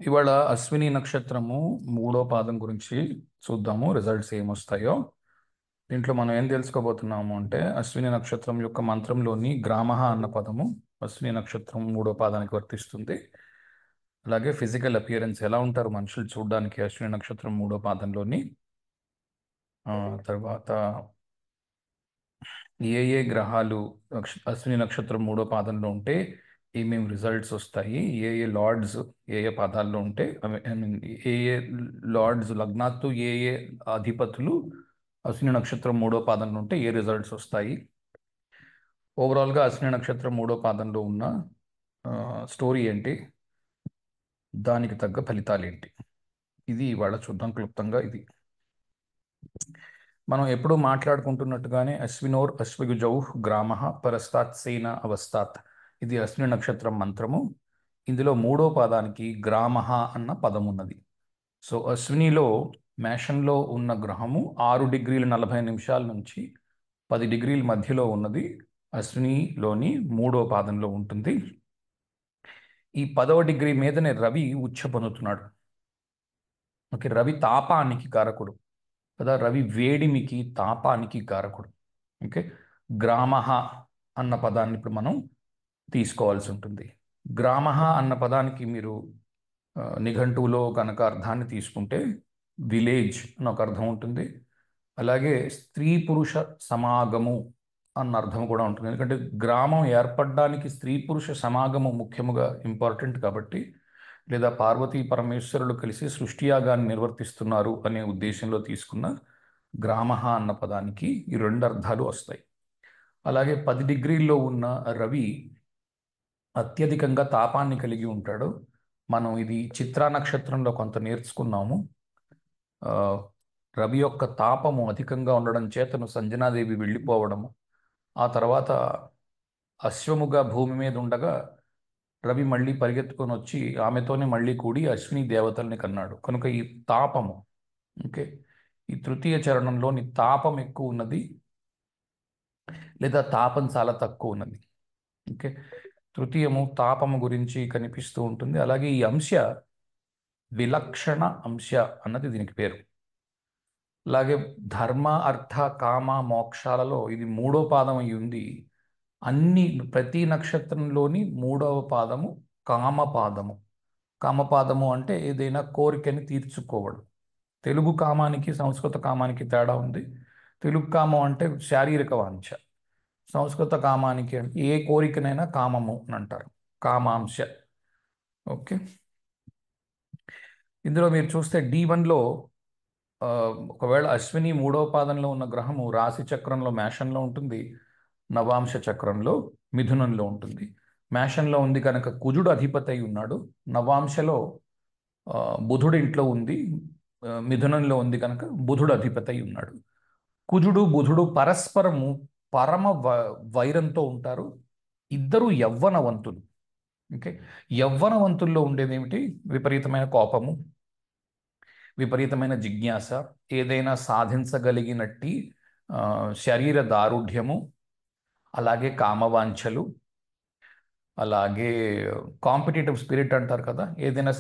ఇవాళ అశ్విని నక్షత్రము మూడో పాదం గురించి చూద్దాము. రిజల్ట్స్ ఏమొస్తాయో. దీంట్లో మనం ఏం తెలుసుకోబోతున్నాము అంటే అశ్విని నక్షత్రం యొక్క మంత్రంలోని గ్రామః అన్న పదము అశ్విని నక్షత్రం మూడో పాదానికి వర్తిస్తుంది. అలాగే ఫిజికల్ అపియరెన్స్ ఎలా ఉంటారు మనుషులు చూడడానికి అశ్విని నక్షత్రం మూడో పాదంలోని. ఆ, తర్వాత ఏ ఏ గ్రహాలు అశ్విని నక్షత్రం మూడో పాదంలో ఉంటే ఏమేమి రిజల్ట్స్ వస్తాయి, ఏ ఏ లార్డ్స్ ఏ ఏ పాదాల్లో ఉంటే ఐ మీన్ ఏ ఏ లార్డ్స్ లగ్నాత్తు ఏ ఏ అధిపతులు అశ్విని నక్షత్రం మూడో పాదంలో ఉంటే ఏ రిజల్ట్స్ వస్తాయి, ఓవరాల్గా అశ్విని నక్షత్రం మూడో పాదంలో ఉన్న స్టోరీ ఏంటి, దానికి తగ్గ ఫలితాలు ఏంటి, ఇది ఇవాళ చూద్దాం క్లుప్తంగా. ఇది మనం ఎప్పుడూ మాట్లాడుకుంటున్నట్టుగానే అశ్వినోర్ అశ్వయుజౌ గ్రామః పరస్తాత్ సేన అవస్తాత్, ఇది అశ్విని నక్షత్రం మంత్రము. ఇందులో మూడో పాదానికి గ్రామః అన్న పదం ఉన్నది. సో అశ్వినిలో మేషంలో ఉన్న గ్రహము 6 డిగ్రీల 40 నిమిషాల నుంచి 10 డిగ్రీల మధ్యలో ఉన్నది అశ్వినిలోని మూడో పాదంలో ఉంటుంది. ఈ 10వ డిగ్రీ మీదనే రవి ఉచ్చ పొందుతున్నాడు. ఓకే, రవి తాపానికి కారకుడు కదా, రవి వేడిమికి తాపానికి కారకుడు. ఓకే, గ్రామః అన్న పదాన్ని ఇప్పుడు మనం తీసుకోవాల్సి ఉంటుంది. గ్రామః అన్న పదానికి మీరు నిఘంటువులో కనుక అర్థాన్ని తీసుకుంటే విలేజ్ అని ఒక అర్థం ఉంటుంది. అలాగే స్త్రీ పురుష సమాగము అన్న అర్థం కూడా ఉంటుంది. ఎందుకంటే గ్రామం ఏర్పడడానికి స్త్రీ పురుష సమాగము ముఖ్యముగా ఇంపార్టెంట్ కాబట్టి, లేదా పార్వతీ పరమేశ్వరులు కలిసి సృష్టి యాగాన్ని నిర్వర్తిస్తున్నారు అనే ఉద్దేశంలో తీసుకున్న గ్రామః అన్న పదానికి ఈ రెండు అర్థాలు వస్తాయి. అలాగే 10 డిగ్రీల్లో ఉన్న రవి అత్యధికంగా తాపాన్ని కలిగి ఉంటాడు. మనం ఇది చిత్రా నక్షత్రంలో కొంత నేర్చుకున్నాము. ఆ, రవి యొక్క తాపము అధికంగా ఉండడం చేతను సంజనాదేవి వెళ్ళిపోవడము, ఆ తర్వాత అశ్వముగా భూమి మీద ఉండగా రవి మళ్ళీ పరిగెత్తుకొని వచ్చి ఆమెతోనే మళ్ళీ కూడి అశ్విని దేవతల్ని కన్నాడు. కనుక ఈ తాపము, ఓకే, ఈ తృతీయ చరణంలోని తాపం ఎక్కువ ఉన్నది, లేదా తాపం చాలా తక్కువ ఉన్నది. ఓకే, తృతీయము తాపము గురించి కనిపిస్తూ ఉంటుంది. అలాగే ఈ అంశ విలక్షణ అంశ అన్నది దీనికి పేరు. అలాగే ధర్మ అర్థ కామ మోక్షాలలో ఇది మూడో పాదం అయి ఉంది. ప్రతి నక్షత్రంలోని మూడవ పాదము కామపాదము. కామపాదము అంటే ఏదైనా కోరికని తీర్చుకోవడం. తెలుగు కామానికి సంస్కృత కామానికి తేడా ఉంది. తెలుగు కామం అంటే శారీరక వాంఛ, సంస్కృత కామానికి అంటే ఏ కోరికనైనా కామము అని అంటారు, కామాంశ. ఓకే, ఇందులో మీరు చూస్తే D1లో ఒకవేళ అశ్విని మూడవ పాదంలో ఉన్న గ్రహము రాశి చక్రంలో మేషంలో ఉంటుంది, నవాంశ చక్రంలో మిథునంలో ఉంటుంది. మేషంలో ఉంది కనుక కుజుడు అధిపతి అయి ఉన్నాడు. నవాంశలో బుధుడు ఇంట్లో ఉంది, మిథునంలో ఉంది కనుక బుధుడు అధిపతి అయి ఉన్నాడు. కుజుడు బుధుడు పరస్పరము పరమ వైరంతో ఉంటారు. ఇద్దరు యవ్వనవంతులు. ఓకే, యవ్వనవంతుల్లో ఉండేది ఏమిటి? విపరీతమైన కోపము, విపరీతమైన జిజ్ఞాస, ఏదైనా సాధించగలిగినట్టి శరీర దారుఢ్యము, అలాగే కామవాంఛలు, అలాగే కాంపిటేటివ్ స్పిరిట్ అంటారు కదా. ఏదైనా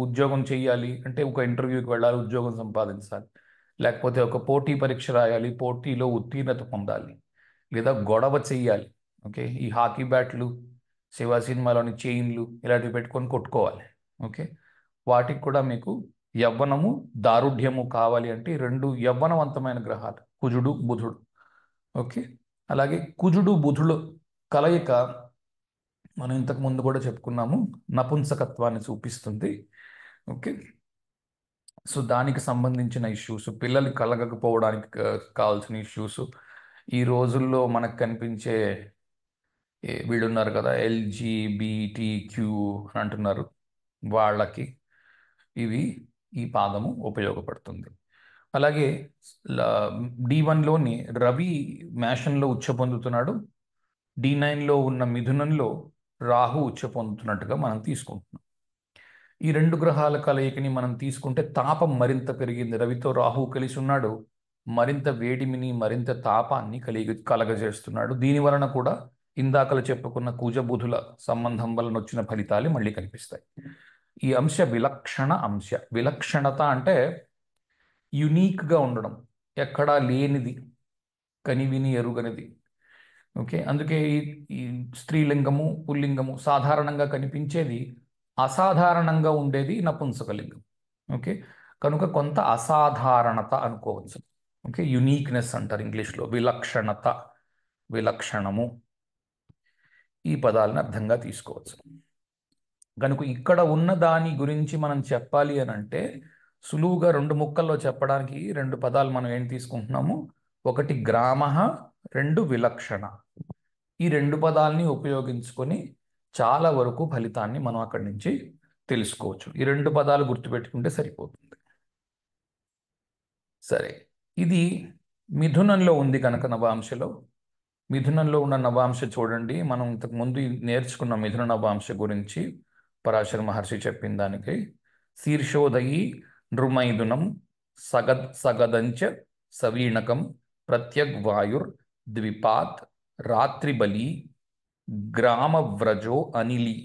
ఉద్యోగం చేయాలి అంటే ఒక ఇంటర్వ్యూకి వెళ్ళాలి, ఉద్యోగం సంపాదించాలి, లేకపోతే ఒక పోటీ పరీక్ష రాయాలి, పోటీలో ఉత్తీర్ణత పొందాలి, లేదా గొడవ చెయ్యాలి. ఓకే, ఈ హాకీ బ్యాట్లు, శివ సినిమాలోని చైన్లు ఇలాంటివి పెట్టుకొని కొట్టుకోవాలి. ఓకే, వాటికి కూడా మీకు యవ్వనము దారుఢ్యము కావాలి అంటే రెండు యవ్వనవంతమైన గ్రహాలు కుజుడు బుధుడు. ఓకే, అలాగే కుజుడు బుధుడు కలయిక మనం ఇంతకు ముందు కూడా చెప్పుకున్నాము, నపుంసకత్వాన్ని చూపిస్తుంది. ఓకే, సో దానికి సంబంధించిన ఇష్యూస్, పిల్లలు కలగకపోవడానికి కావాల్సిన ఇష్యూస్, ఈ రోజుల్లో మనకు కనిపించే వీళ్ళు ఉన్నారు కదా LGBTQ అని అంటున్నారు, వాళ్ళకి ఇవి ఈ పాదము ఉపయోగపడుతుంది. అలాగే D1లోని రవి మేషంలో ఉచ్చ పొందుతున్నాడు. D9లో ఉన్న మిథునంలో రాహు ఉచ్చ పొందుతున్నట్టుగా మనం తీసుకుంటున్నాం. ఈ రెండు గ్రహాల కలయికని మనం తీసుకుంటే తాపం మరింత పెరిగింది. రవితో రాహు కలిసి ఉన్నాడు, మరింత వేడిమిని మరింత తాపాన్ని కలగజేస్తున్నాడు. దీని వలన కూడా ఇందాకలు చెప్పుకున్న కుజ బుధుల సంబంధం వలన వచ్చిన ఫలితాలు మళ్ళీ కనిపిస్తాయి. ఈ అంశ విలక్షణ అంశ. విలక్షణత అంటే యునీక్గా ఉండడం, ఎక్కడా లేనిది, కనివిని ఎరుగనిది. ఓకే, అందుకే ఈ స్త్రీలింగము పుల్లింగము సాధారణంగా కనిపించేది, అసాధారణంగా ఉండేది నపుంసకలింగం. ఓకే, కనుక కొంత అసాధారణత అనుకోవచ్చు. ఓకే, యునీక్నెస్ అంటారు ఇంగ్లీష్లో. విలక్షణత, విలక్షణము, ఈ పదాలను అర్థంగా తీసుకోవచ్చు. కనుక ఇక్కడ ఉన్న దాని గురించి మనం చెప్పాలి అని అంటే సులువుగా రెండు ముక్కల్లో చెప్పడానికి రెండు పదాలు మనం ఏం తీసుకుంటున్నాము. ఒకటి గ్రామ, రెండు విలక్షణ. ఈ రెండు పదాలని ఉపయోగించుకొని చాలా వరకు ఫలితాన్ని మనం అక్కడి నుంచి తెలుసుకోవచ్చు. ఈ రెండు పదాలు గుర్తుపెట్టుకుంటే సరిపోతుంది. సరే, ఇది మిథునంలో ఉంది కనుక నవాంశలో. మిథునంలో ఉన్న నవాంశ చూడండి. మనం ఇంతకుముందు నేర్చుకున్న మిథున నవాంశ గురించి పరాశర మహర్షి చెప్పిన దానికి శీర్షోదయి నృమైథునం సగదంచ సవీణకం ప్రత్యగ్వాయుర్ ద్విపాత్ రాత్రిబలి గ్రామవ్రజో అనిలి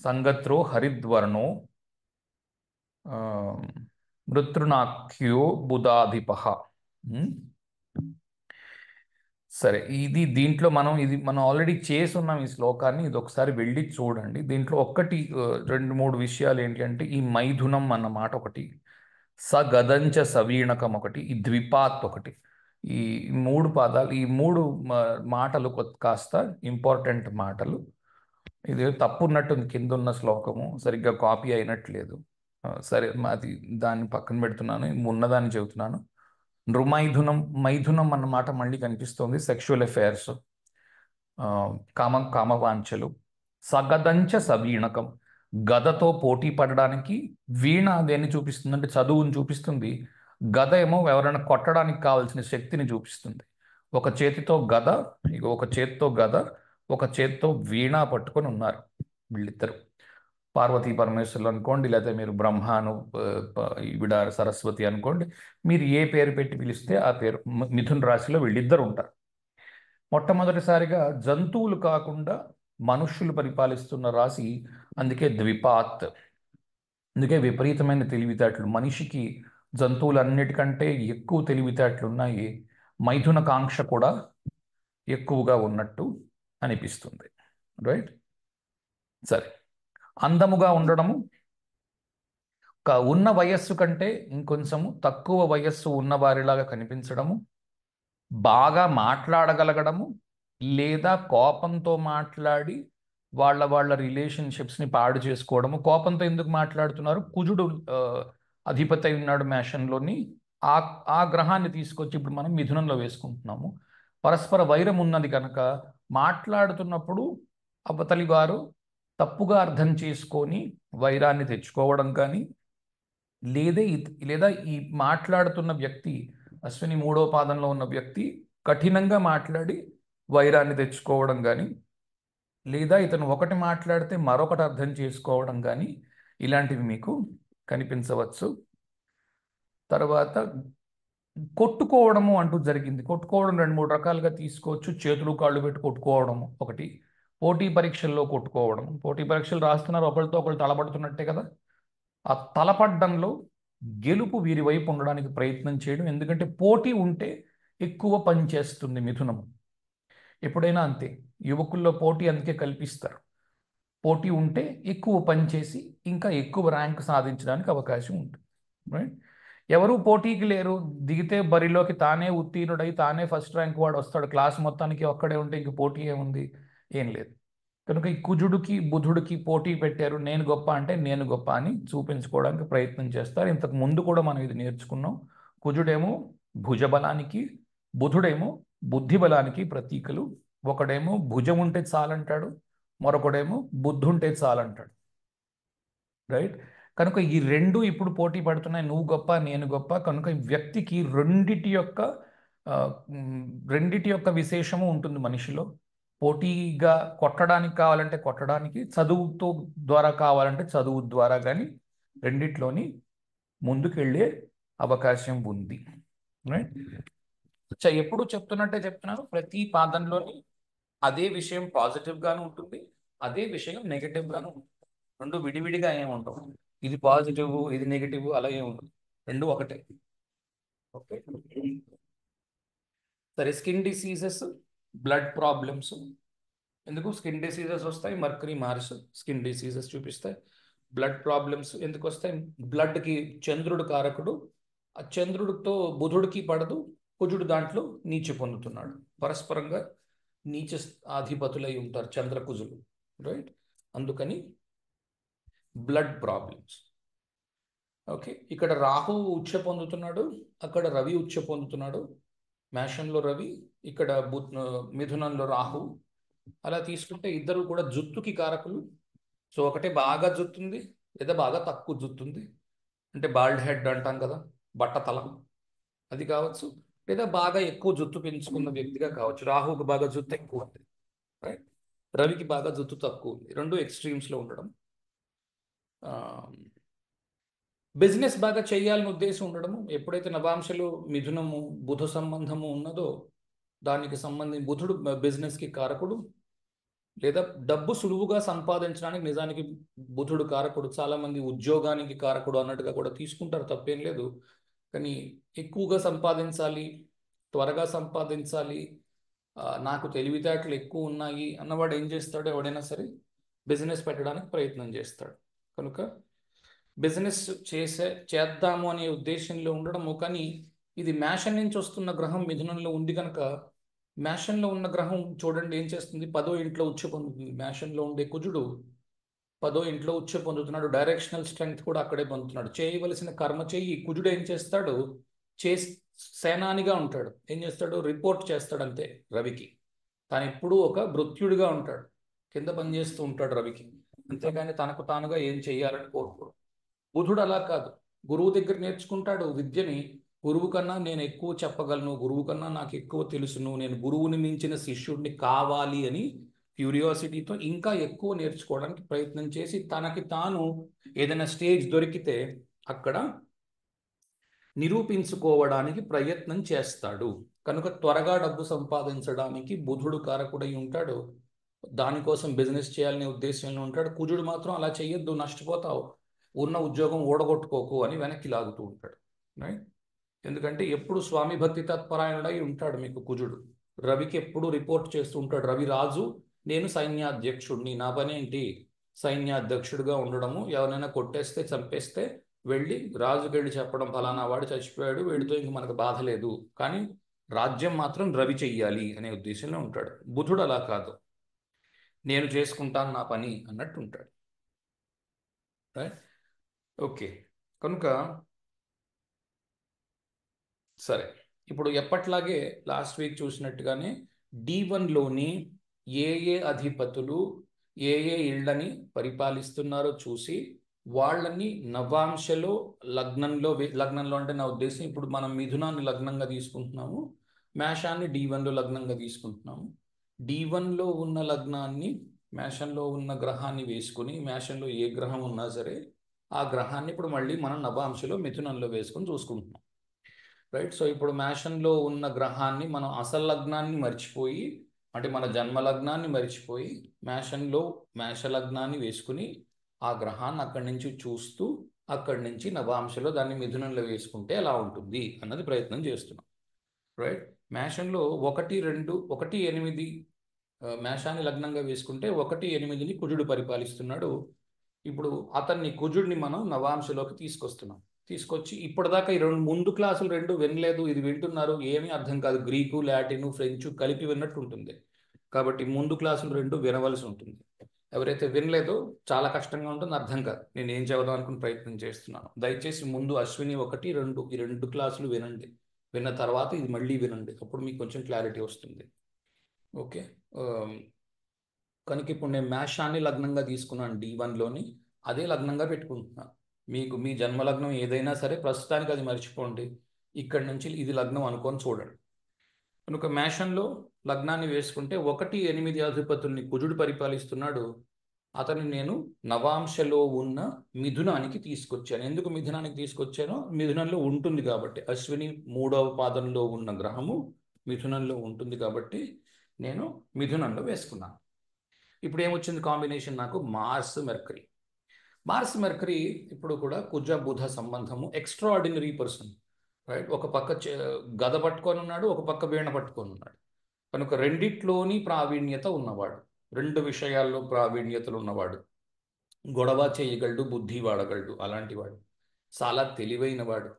సంగత్రో హరిద్వర్ణో మృతృనాఖ్యో బుధాధిప. సరే, దీంట్లో మనం ఆల్రెడీ చేసి ఉన్నాం ఈ శ్లోకాన్ని. ఇది ఒకసారి వెళ్ళి చూడండి. దీంట్లో ఒక్కటి రెండు మూడు విషయాలు ఏంటి అంటే, ఈ మైథునం అన్న మాట ఒకటి, సగదంచ సవీణకం ఒకటి, ఈ ద్విపాత్ ఒకటి. ఈ మూడు పదాలు, ఈ మూడు మాటలు కాస్త ఇంపార్టెంట్ మాటలు. ఇది తప్పు ఉన్నట్టుంది, కింద ఉన్న శ్లోకము సరిగ్గా కాపీ అయినట్లేదు. సరే, అది దాన్ని పక్కన పెడుతున్నాను, ఉన్నదాన్ని చెబుతున్నాను. నృమైథునం, మైథునం అన్నమాట మళ్ళీ కనిపిస్తోంది. Sexual affairs, కామవాంఛలు. సగదంచ సవీణకం, గదతో పోటీ పడడానికి. వీణ దేన్ని చూపిస్తుంది అంటే చదువుని చూపిస్తుంది. గద ఏమో ఎవరైనా కొట్టడానికి కావాల్సిన శక్తిని చూపిస్తుంది. ఒక చేతితో గద, ఒక చేతితో గద, ఒక చేతితో వీణ పట్టుకొని ఉన్నారు వీళ్ళిద్దరు. పార్వతీ పరమేశ్వరులు అనుకోండి, లేకపోతే మీరు బ్రహ్మాను ఈవిడ సరస్వతి అనుకోండి. మీరు ఏ పేరు పెట్టి పిలిస్తే ఆ పేరు. మిథున రాశిలో వీళ్ళిద్దరు ఉంటారు. మొట్టమొదటిసారిగా జంతువులు కాకుండా మనుష్యులు పరిపాలిస్తున్న రాశి, అందుకే ద్విపాత్. అందుకే విపరీతమైన తెలివితేటలు. మనిషికి జంతువులన్నిటికంటే ఎక్కువ తెలివితేటలు ఉన్నాయి. మైథున కాంక్ష కూడా ఎక్కువగా ఉన్నట్టు అనిపిస్తుంది. రైట్. సరే, అందముగా ఉండడము, ఉన్న వయస్సు కంటే ఇంకొంచెము తక్కువ వయస్సు ఉన్నవారిలాగా కనిపించడము, బాగా మాట్లాడగలగడము, లేదా కోపంతో మాట్లాడి వాళ్ళ రిలేషన్షిప్స్ని పాడు చేసుకోవడము. కోపంతో ఎందుకు మాట్లాడుతున్నారు? కుజుడు అధిపతి అయి ఉన్నాడు మేషంలోని. ఆ గ్రహాన్ని తీసుకొచ్చి ఇప్పుడు మనం మిథునంలో వేసుకుంటున్నాము. పరస్పర వైరం ఉన్నది కనుక మాట్లాడుతున్నప్పుడు అవతలి వారు తప్పుగా అర్థం చేసుకొని వైరాన్ని తెచ్చుకోవడం కానీ, లేదా ఈ మాట్లాడుతున్న వ్యక్తి, అశ్విని మూడో పాదంలో ఉన్న వ్యక్తి కఠినంగా మాట్లాడి వైరాన్ని తెచ్చుకోవడం కానీ, లేదా ఇతను ఒకటి మాట్లాడితే మరొకటి అర్థం చేసుకోవడం కానీ, ఇలాంటివి మీకు కనిపించవచ్చు. తర్వాత కొట్టుకోవడము అంటూ జరిగింది. కొట్టుకోవడం రెండు మూడు రకాలుగా తీసుకోవచ్చు. చేతులు కాళ్ళు పెట్టి కొట్టుకోవడము ఒకటి, పోటీ పరీక్షల్లో కొట్టుకోవడం. పోటీ పరీక్షలు రాస్తున్నారు, ఒకరితో ఒకరు తలపడుతున్నట్టే కదా. ఆ తలపడ్డంలో గెలుపు వీరి వైపు ఉండడానికి ప్రయత్నం చేయడం. ఎందుకంటే పోటీ ఉంటే ఎక్కువ పని చేస్తుంది మిథునము. ఎప్పుడైనా అంతే, యువకుల్లో పోటీ అందుకే కల్పిస్తారు. పోటీ ఉంటే ఎక్కువ పని చేసి ఇంకా ఎక్కువ ర్యాంక్ సాధించడానికి అవకాశం ఉంటుంది. రైట్. ఎవరు పోటీకి లేరు, దిగితే బరిలోకి తానే ఉత్తీర్ణుడై తానే ఫస్ట్ ర్యాంక్ వాడు వస్తాడు. క్లాస్ మొత్తానికి ఒక్కడే ఉంటే ఇంక పోటీ ఏముంది? ఏం లేదు. కనుక ఈ కుజుడికి బుధుడికి పోటీ పెట్టారు. నేను గొప్ప అంటే నేను గొప్ప అని చూపించుకోవడానికి ప్రయత్నం చేస్తారు. ఇంతకు ముందు కూడా మనం ఇది నేర్చుకున్నాం. కుజుడేమో భుజబలానికి, బుధుడేమో బుద్ధి బలానికి ప్రతీకలు. ఒకడేమో భుజం ఉంటే చాలంటాడు, మరొకడేమో బుద్ధి ఉంటే చాలంటాడు. రైట్. కనుక ఈ రెండు ఇప్పుడు పోటీ పడుతున్నాయి, నువ్వు గొప్ప నేను గొప్ప. కనుక ఈ వ్యక్తికి రెండిటి యొక్క విశేషము ఉంటుంది మనిషిలో. పోటీగా కొట్టడానికి కావాలంటే కొట్టడానికి, చదువుతో ద్వారా కావాలంటే చదువు ద్వారా కానీ రెండిట్లోని ముందుకెళ్ళే అవకాశం ఉంది. రైట్. ఎప్పుడు చెప్తున్నాను, ప్రతి పాదంలోని అదే విషయం పాజిటివ్గాను ఉంటుంది, అదే విషయం నెగటివ్గాను ఉంటుంది. రెండు విడివిడిగా ఏముండవు. ఇది పాజిటివ్, ఇది నెగిటివ్, అలా ఏముండదు. రెండు ఒకటే. ఓకే. సరే, స్కిన్ డిసీజెస్, బ్లడ్ ప్రాబ్లమ్స్. ఎందుకు స్కిన్ డిసీజెస్ వస్తాయి? మర్కరీ మార్స్ స్కిన్ డిసీజెస్ చూపిస్తాయి. బ్లడ్ ప్రాబ్లమ్స్ ఎందుకు వస్తాయి? బ్లడ్కి చంద్రుడు కారకుడు. ఆ చంద్రుడితో బుధుడికి పడదు, కుజుడు దాంట్లో నీచ పొందుతున్నాడు. పరస్పరంగా నీచ ఆధిపతులై ఉంటారు చంద్రకుజులు, రైట్? అందుకని బ్లడ్ ప్రాబ్లమ్స్. ఓకే, ఇక్కడ రాహు ఉచ్చ పొందుతున్నాడు, అక్కడ రవి ఉచ్చ పొందుతున్నాడు. మేషంలో రవి, ఇక్కడ మిథునంలో రాహు. అలా తీసుకుంటే ఇద్దరు కూడా జుత్తుకి కారకులు. సో ఒకటే బాగా జుత్తుంది, లేదా బాగా తక్కువ జుత్తుంది. అంటే బాల్డ్ హెడ్ అంటాం కదా, బట్టతల, అది కావచ్చు. లేదా బాగా ఎక్కువ జుత్తు పెంచుకున్న వ్యక్తిగా కావచ్చు. రాహుకి బాగా జుత్తు ఎక్కువ ఉంది, రైట్? రవికి బాగా జుత్తు తక్కువ ఉంది. రెండు ఎక్స్ట్రీమ్స్లో ఉండడం. బిజినెస్ బాగా చేయాలని ఉద్దేశం ఉండడము. ఎప్పుడైతే నవాంశలు మిథునము బుధ సంబంధము ఉన్నదో, దానికి సంబంధించి బుధుడు బిజినెస్కి కారకుడు. లేదా డబ్బు సులువుగా సంపాదించడానికి నిజానికి బుధుడు కారకుడు. చాలామంది ఉద్యోగానికి కారకుడు అన్నట్టుగా కూడా తీసుకుంటారు, తప్పేం లేదు. కానీ ఎక్కువగా సంపాదించాలి, త్వరగా సంపాదించాలి, నాకు తెలివితేటలు ఎక్కువ ఉన్నాయి అన్నవాడు ఏం చేస్తాడు? ఎవడైనా సరే బిజినెస్ పెట్టడానికి ప్రయత్నం చేస్తాడు. కనుక బిజినెస్ చేద్దాము అనే ఉద్దేశంలో ఉండడము. కానీ ఇది మేషం నుంచి వస్తున్న గ్రహం మిథునంలో ఉంది కనుక, మేషంలో ఉన్న గ్రహం చూడండి ఏం చేస్తుంది? 10వ ఇంట్లో ఉచ్చ పొందుతుంది. మేషంలో ఉండే కుజుడు 10వ ఇంట్లో ఉచ్చ పొందుతున్నాడు. డైరెక్షనల్ స్ట్రెంగ్త్ కూడా అక్కడే పొందుతున్నాడు. చేయవలసిన కర్మ చెయ్యి. కుజుడు ఏం చేస్తాడు? సేనానిగా ఉంటాడు. ఏం చేస్తాడు? రిపోర్ట్ చేస్తాడు అంతే రవికి. తాను ఎప్పుడూ ఒక భృత్యుడిగా ఉంటాడు, కింద పనిచేస్తూ ఉంటాడు రవికి. అంతేగాని తనకు తానుగా ఏం చెయ్యాలని కోరుకోడు. బుధుడు అలా కాదు. గురువు దగ్గర నేర్చుకుంటాడు విద్యని. గురువు కన్నా నేను ఎక్కువ చెప్పగలను, గురువు కన్నా నాకు ఎక్కువ తెలుసును, నేను గురువుని మించిన శిష్యుడిని కావాలి అని క్యూరియాసిటీతో ఇంకా ఎక్కువ నేర్చుకోవడానికి ప్రయత్నం చేసి తనకి తాను ఏదైనా స్టేజ్ దొరికితే అక్కడ నిరూపించుకోవడానికి ప్రయత్నం చేస్తాడు. కనుక త్వరగా డబ్బు సంపాదించడానికి బుధుడు కారకుడై ఉంటాడు. దానికోసం బిజినెస్ చేయాలనే ఉద్దేశంలో ఉంటాడు. కుజుడు మాత్రం అలా చెయ్యొద్దు, నష్టపోతావు, ఉన్న ఉద్యోగం ఓడగొట్టుకోకు అని వెనక్కి లాగుతూ ఉంటాడు, రైట్? ఎందుకంటే ఎప్పుడు స్వామి భక్తి తత్పరాయణుడై ఉంటాడు మీకు కుజుడు. రవికి ఎప్పుడు రిపోర్ట్ చేస్తూ ఉంటాడు. రవి రాజు, నేను సైన్యాధ్యక్షుడిని, నా పని ఏంటి? సైన్యాధ్యక్షుడిగా ఉండడము. ఎవరైనా కొట్టేస్తే చంపేస్తే వెళ్ళి రాజుకి వెళ్ళి చెప్పడం, ఫలానా వాడు చచ్చిపోయాడు, వీడితో ఇంక మనకు బాధ లేదు, కానీ రాజ్యం మాత్రం రవి చెయ్యాలి అనే ఉద్దేశంలో ఉంటాడు. బుధుడు అలా కాదు, నేను చేసుకుంటాను నా పని అన్నట్టు ఉంటాడు, రైట్? ఓకే, కనుక సరే, ఇప్పుడు ఎప్పట్లాగే లాస్ట్ వీక్ చూసినట్టుగానే D1లోని ఏ అధిపతులు ఏ ఇళ్ళని పరిపాలిస్తున్నారో చూసి వాళ్ళని నవాంశలో లగ్నంలో అంటే నా ఉద్దేశం ఇప్పుడు మనం మిథునాన్ని లగ్నంగా తీసుకుంటున్నాము, మేషాన్ని D1లో లగ్నంగా తీసుకుంటున్నాము. D1లో ఉన్న లగ్నాన్ని మేషంలో ఉన్న గ్రహాన్ని వేసుకుని, మేషంలో ఏ గ్రహం ఉన్నా సరే ఆ గ్రహాన్ని ఇప్పుడు మళ్ళీ మనం నవాంశలో మిథునంలో వేసుకొని చూసుకుంటున్నాం, రైట్? సో ఇప్పుడు మేషంలో ఉన్న గ్రహాన్ని మనం అసలు లగ్నాన్ని మర్చిపోయి, అంటే మన జన్మ లగ్నాన్ని మర్చిపోయి మేష లగ్నాన్ని వేసుకుని ఆ గ్రహాన్ని అక్కడి నుంచి చూస్తూ అక్కడి నుంచి నవాంశలో దాన్ని మిథునంలో వేసుకుంటే ఎలా ఉంటుంది అన్నది ప్రయత్నం చేస్తున్నాం, రైట్? మేషంలో 1, 2, 1, 8 మేషాన్ని లగ్నంగా వేసుకుంటే 1, 8ని కుజుడు పరిపాలిస్తున్నాడు. ఇప్పుడు కుజుడిని మనం నవాంశలోకి తీసుకొచ్చి ఇప్పటిదాకా ఈ ముందు క్లాసులు 2 వినలేదు, ఇది వింటున్నారు, ఏమీ అర్థం కాదు. గ్రీకు, లాటిన్, ఫ్రెంచ్ కలిపి విన్నట్టు ఉంటుంది. కాబట్టి ముందు క్లాసులు 2 వినవలసి ఉంటుంది. ఎవరైతే వినలేదో చాలా కష్టంగా ఉంటుంది, అర్థం కాదు. నేను ఏం చదవడం అనుకుని ప్రయత్నం చేస్తున్నాను. దయచేసి ముందు అశ్విని 1, 2 ఈ 2 క్లాసులు వినండి. విన్న తర్వాత ఇది మళ్ళీ వినండి, అప్పుడు మీకు కొంచెం క్లారిటీ వస్తుంది. ఓకే, కనుక ఇప్పుడు నేను మేషాన్ని లగ్నంగా తీసుకున్నాను D1లోని, అదే లగ్నంగా పెట్టుకుంటున్నాను. మీకు మీ జన్మలగ్నం ఏదైనా సరే ప్రస్తుతానికి అది మర్చిపోండి, ఇక్కడి నుంచి ఇది లగ్నం అనుకొని చూడండి. కనుక మేషంలో లగ్నాన్ని వేసుకుంటే 1, 8 అధిపతుల్ని కుజుడు పరిపాలిస్తున్నాడు. అతను నేను నవాంశలో ఉన్న మిథునానికి తీసుకొచ్చాను. ఎందుకు మిథునానికి తీసుకొచ్చానో, మిథునంలో ఉంటుంది కాబట్టి, అశ్విని 3వ పాదంలో ఉన్న గ్రహము మిథునంలో ఉంటుంది కాబట్టి నేను మిథునంలో వేసుకున్నాను. ఇప్పుడు ఏమొచ్చింది కాంబినేషన్? నాకు మార్స్ మెర్కరీ. మార్స్ మెర్కరీ ఇప్పుడు కూడా కుజ బుధ సంబంధము ఎక్స్ట్రాఆర్డినరీ పర్సన్, రైట్. ఒక పక్క గద పట్టుకొని ఉన్నాడు, ఒక పక్క వీణ పట్టుకొని ఉన్నాడు. కనుక రెండిట్లోని ప్రావీణ్యత ఉన్నవాడు, రెండు విషయాల్లో ప్రావీణ్యతలు ఉన్నవాడు. గొడవ చేయగలడు, బుద్ధి వాడగలడు, అలాంటి వాడు. చాలా తెలివైన వాడు.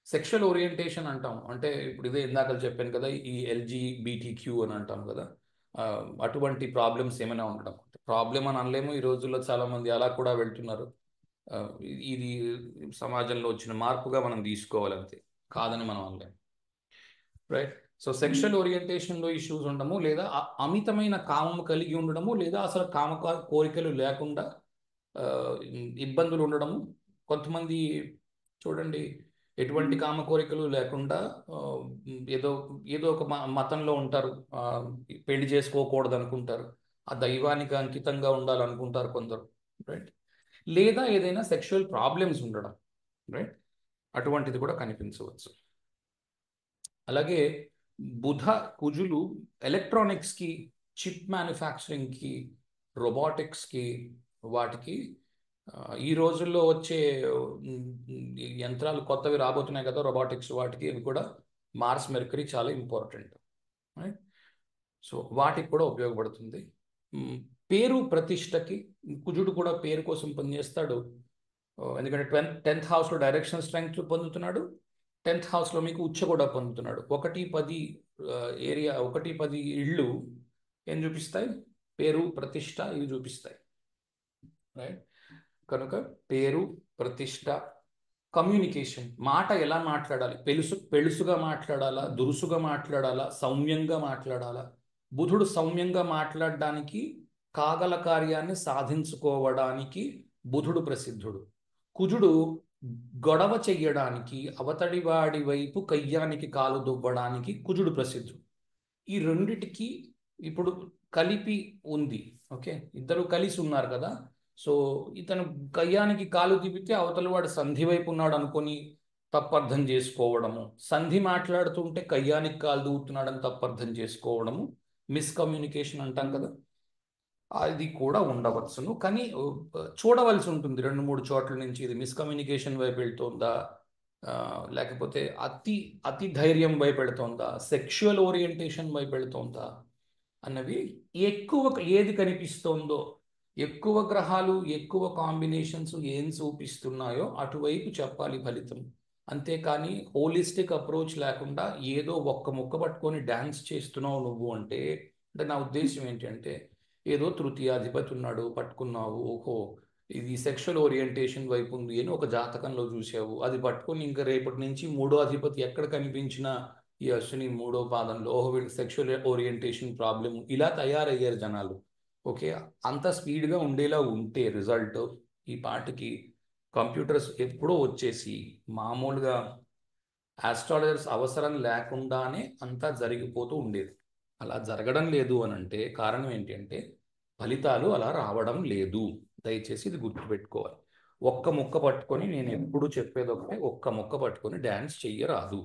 సెక్షువల్ ఓరియంటేషన్ అంటాం అంటే ఇప్పుడు ఇదే ఇందాక చెప్పాను కదా, ఈ ఎల్జీబీటీక్యూ అని అంటాం కదా. ఆ, అటువంటి ప్రాబ్లమ్స్ ఏమైనా ఉండడం, ప్రాబ్లం అని అనలేము. ఈ రోజుల్లో చాలా మంది అలా కూడా వెళ్తున్నారు. ఆ, ఇది సమాజంలో వచ్చిన మార్పుగా మనం తీసుకోవాలంతే, కాదని మనం అనలేము, రైట్. సో సెక్షువల్ ఓరియంటేషన్లో ఇష్యూస్ ఉండడము, లేదా అమితమైన కామము కలిగి ఉండడము, లేదా అసలు కోరికలు లేకుండా ఆ, ఇబ్బందులు ఉండడము. కొంతమంది చూడండి, ఎటువంటి కామ కోరికలు లేకుండా ఆ, ఏదో ఏదో ఒక మతంలో ఉంటారు. పెళ్లి చేసుకోకూడదు అనుకుంటారు, ఆ దైవానికి అంకితంగా ఉండాలనుకుంటారు కొందరు, రైట్. లేదా ఏదైనా సెక్షువల్ ప్రాబ్లమ్స్ ఉండడం, రైట్. అటువంటిది కూడా కనిపించవచ్చు. అలాగే బుధ కుజులు ఎలక్ట్రానిక్స్కి, చిప్ మ్యానుఫ్యాక్చరింగ్కి, రోబోటిక్స్కి, వాటికి ఈ రోజుల్లో వచ్చే ఈ యంత్రాలు కొత్తవి రాబోతున్నాయి కదా, రోబోటిక్స్, వాటికి ఇవి కూడా మార్స్ మెర్కరీ చాలా ఇంపార్టెంట్, రైట్. సో వాటికి కూడా ఉపయోగపడుతుంది. మ్, పేరు ప్రతిష్టకి కుజుడు కూడా పేరు కోసం పనిచేస్తాడు. ఎందుకంటే 10th హౌస్లో డైరెక్షన్ స్ట్రెంగ్త్ పొందుతున్నాడు, 10th హౌస్లో మీకు ఉచ్చ కూడా పొందుతున్నాడు. 1-10 ఏరియా, 1-10 ఇళ్ళు ఏం చూపిస్తాయి? పేరు ప్రతిష్ట ఇవి చూపిస్తాయి, రైట్. కనుక పేరు ప్రతిష్ట, కమ్యూనికేషన్, మాట ఎలా మాట్లాడాలి, పెళుసుగా మాట్లాడాలా, దురుసుగా మాట్లాడాలా, సౌమ్యంగా మాట్లాడాలా. బుధుడు సౌమ్యంగా మాట్లాడడానికి, కాగల కార్యాన్ని సాధించుకోవడానికి బుధుడు ప్రసిద్ధుడు. కుజుడు గొడవ చెయ్యడానికి, అవతడి వాడి వైపు కయ్యానికి కాలు దువ్వడానికి కుజుడు ప్రసిద్ధుడు. ఈ రెండిటికి ఇప్పుడు కలిపి ఉంది, ఓకే. ఇద్దరు కలిసి ఉన్నారు కదా. సో ఇతను కయ్యానికి కాలు తిప్పితే అవతల వాడు సంధి వైపు ఉన్నాడు అనుకొని తప్పర్థం చేసుకోవడము, సంధి మాట్లాడుతుంటే కయ్యానికి కాలు దూవుతున్నాడని తప్పర్థం చేసుకోవడము, మిస్కమ్యూనికేషన్ అంటాం కదా, అది కూడా ఉండవచ్చును. కానీ చూడవలసి ఉంటుంది 2-3 చోట్ల నుంచి, ఇది మిస్కమ్యూనికేషన్ వైపు వెళ్తుందా, లేకపోతే అతి ధైర్యం వైపు వెళుతోందా, సెక్షువల్ ఓరియంటేషన్ వైపు వెళుతోందా అన్నవి. ఎక్కువ ఏది కనిపిస్తోందో, ఎక్కువ గ్రహాలు, ఎక్కువ కాంబినేషన్స్ ఏం చూపిస్తున్నాయో అటువైపు చెప్పాలి ఫలితం. అంతేకాని హోలిస్టిక్ అప్రోచ్ లేకుండా ఏదో ఒక్క ముక్క పట్టుకొని డ్యాన్స్ చేస్తున్నావు నువ్వు అంటే, నా ఉద్దేశం ఏంటంటే, ఏదో తృతీయాధిపతి ఉన్నాడు పట్టుకున్నావు, ఓహో ఇది సెక్షువల్ ఓరియంటేషన్ వైపు ఉంది అని ఒక జాతకంలో చూసావు, అది పట్టుకొని ఇంకా రేపటి నుంచి 3వ అధిపతి ఎక్కడ కనిపించినా ఈ అశ్విని 3వ పాదంలో, ఓహో వీళ్ళకి సెక్షువల్ ఓరియంటేషన్ ప్రాబ్లం, ఇలా తయారయ్యారు జనాలు. ఓకే, అంత స్పీడ్గా ఉండేలా ఉంటే రిజల్ట్ ఈ పాటికి కంప్యూటర్స్ ఎప్పుడో వచ్చేసి మామూలుగా ఆస్ట్రాలజర్స్ అవసరం లేకుండానే అంతా జరిగిపోతూ ఉండేది. అలా జరగడం లేదు అని అంటే కారణం ఏంటి అంటే, ఫలితాలు అలా రావడం లేదు. దయచేసి ఇది గుర్తుపెట్టుకోవాలి. ఒక్క ముక్క పట్టుకొని, నేను ఎప్పుడు చెప్పేది ఒకటే, ఒక్క ముక్క పట్టుకొని డ్యాన్స్ చెయ్యరాదు,